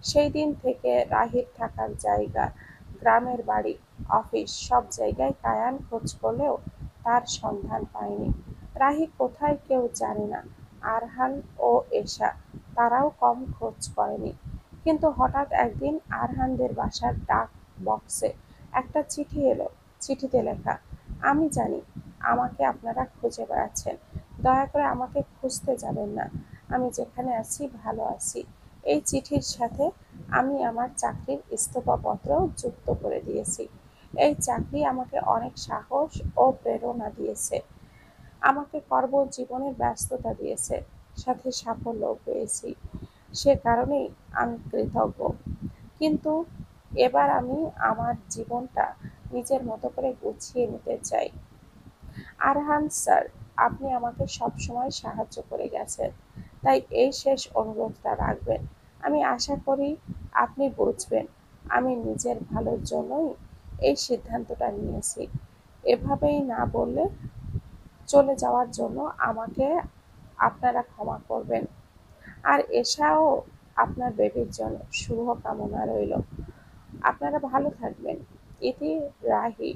সেই দিন থেকে রাহির থাকার জায়গা, গ্রামের বাড়ি, অফিস সব জায়গায় কায়ান খোঁজ করলেও তার সন্ধান পায়নি। রাহি কোথায় কেউ জানে না। আরহান ও এশা তারাও কম খোঁজ করেনি। কিন্তু হঠাৎ একদিন আরহানদের বাসার ডাক বক্সে একটা চিঠি এলো। চিঠিতে লেখা, আমি জানি আমাকে আপনারা খুঁজে বেড়াচ্ছেন, দয়া করে আমাকে খুঁজতে যাবেন না। আমি যেখানে আছি ভালো আছি। এই চিঠির সাথে আমি আমার চাকরির ইস্তফাপত্র যুক্ত করে দিয়েছি। এই চাকরি আমাকে অনেক সাহস ও প্রেরণা দিয়েছে, আমাকে কর্মজীবনের ব্যস্ততা দিয়েছে, সাথে সাফল্যও পেয়েছি। সে কারণেই আমি কৃতজ্ঞ। কিন্তু এবার আমি আমার জীবনটা নিজের মতো করে গুছিয়ে নিতে চাই। আরহান স্যার, আপনি আমাকে সবসময় সাহায্য করে গেছেন, তাই এই শেষ অনুরোধটা রাখবেন। আমি আশা করি আপনি বুঝবেন আমি নিজের ভালোর জন্যই এই সিদ্ধান্তটা নিয়েছি। এভাবেই না বললে চলে যাওয়ার জন্য আমাকে আপনারা ক্ষমা করবেন। আর এশাও আপনার বেবির জন্য শুভ কামনা রইল। আপনারা ভালো থাকবেন। ইতি রাহি।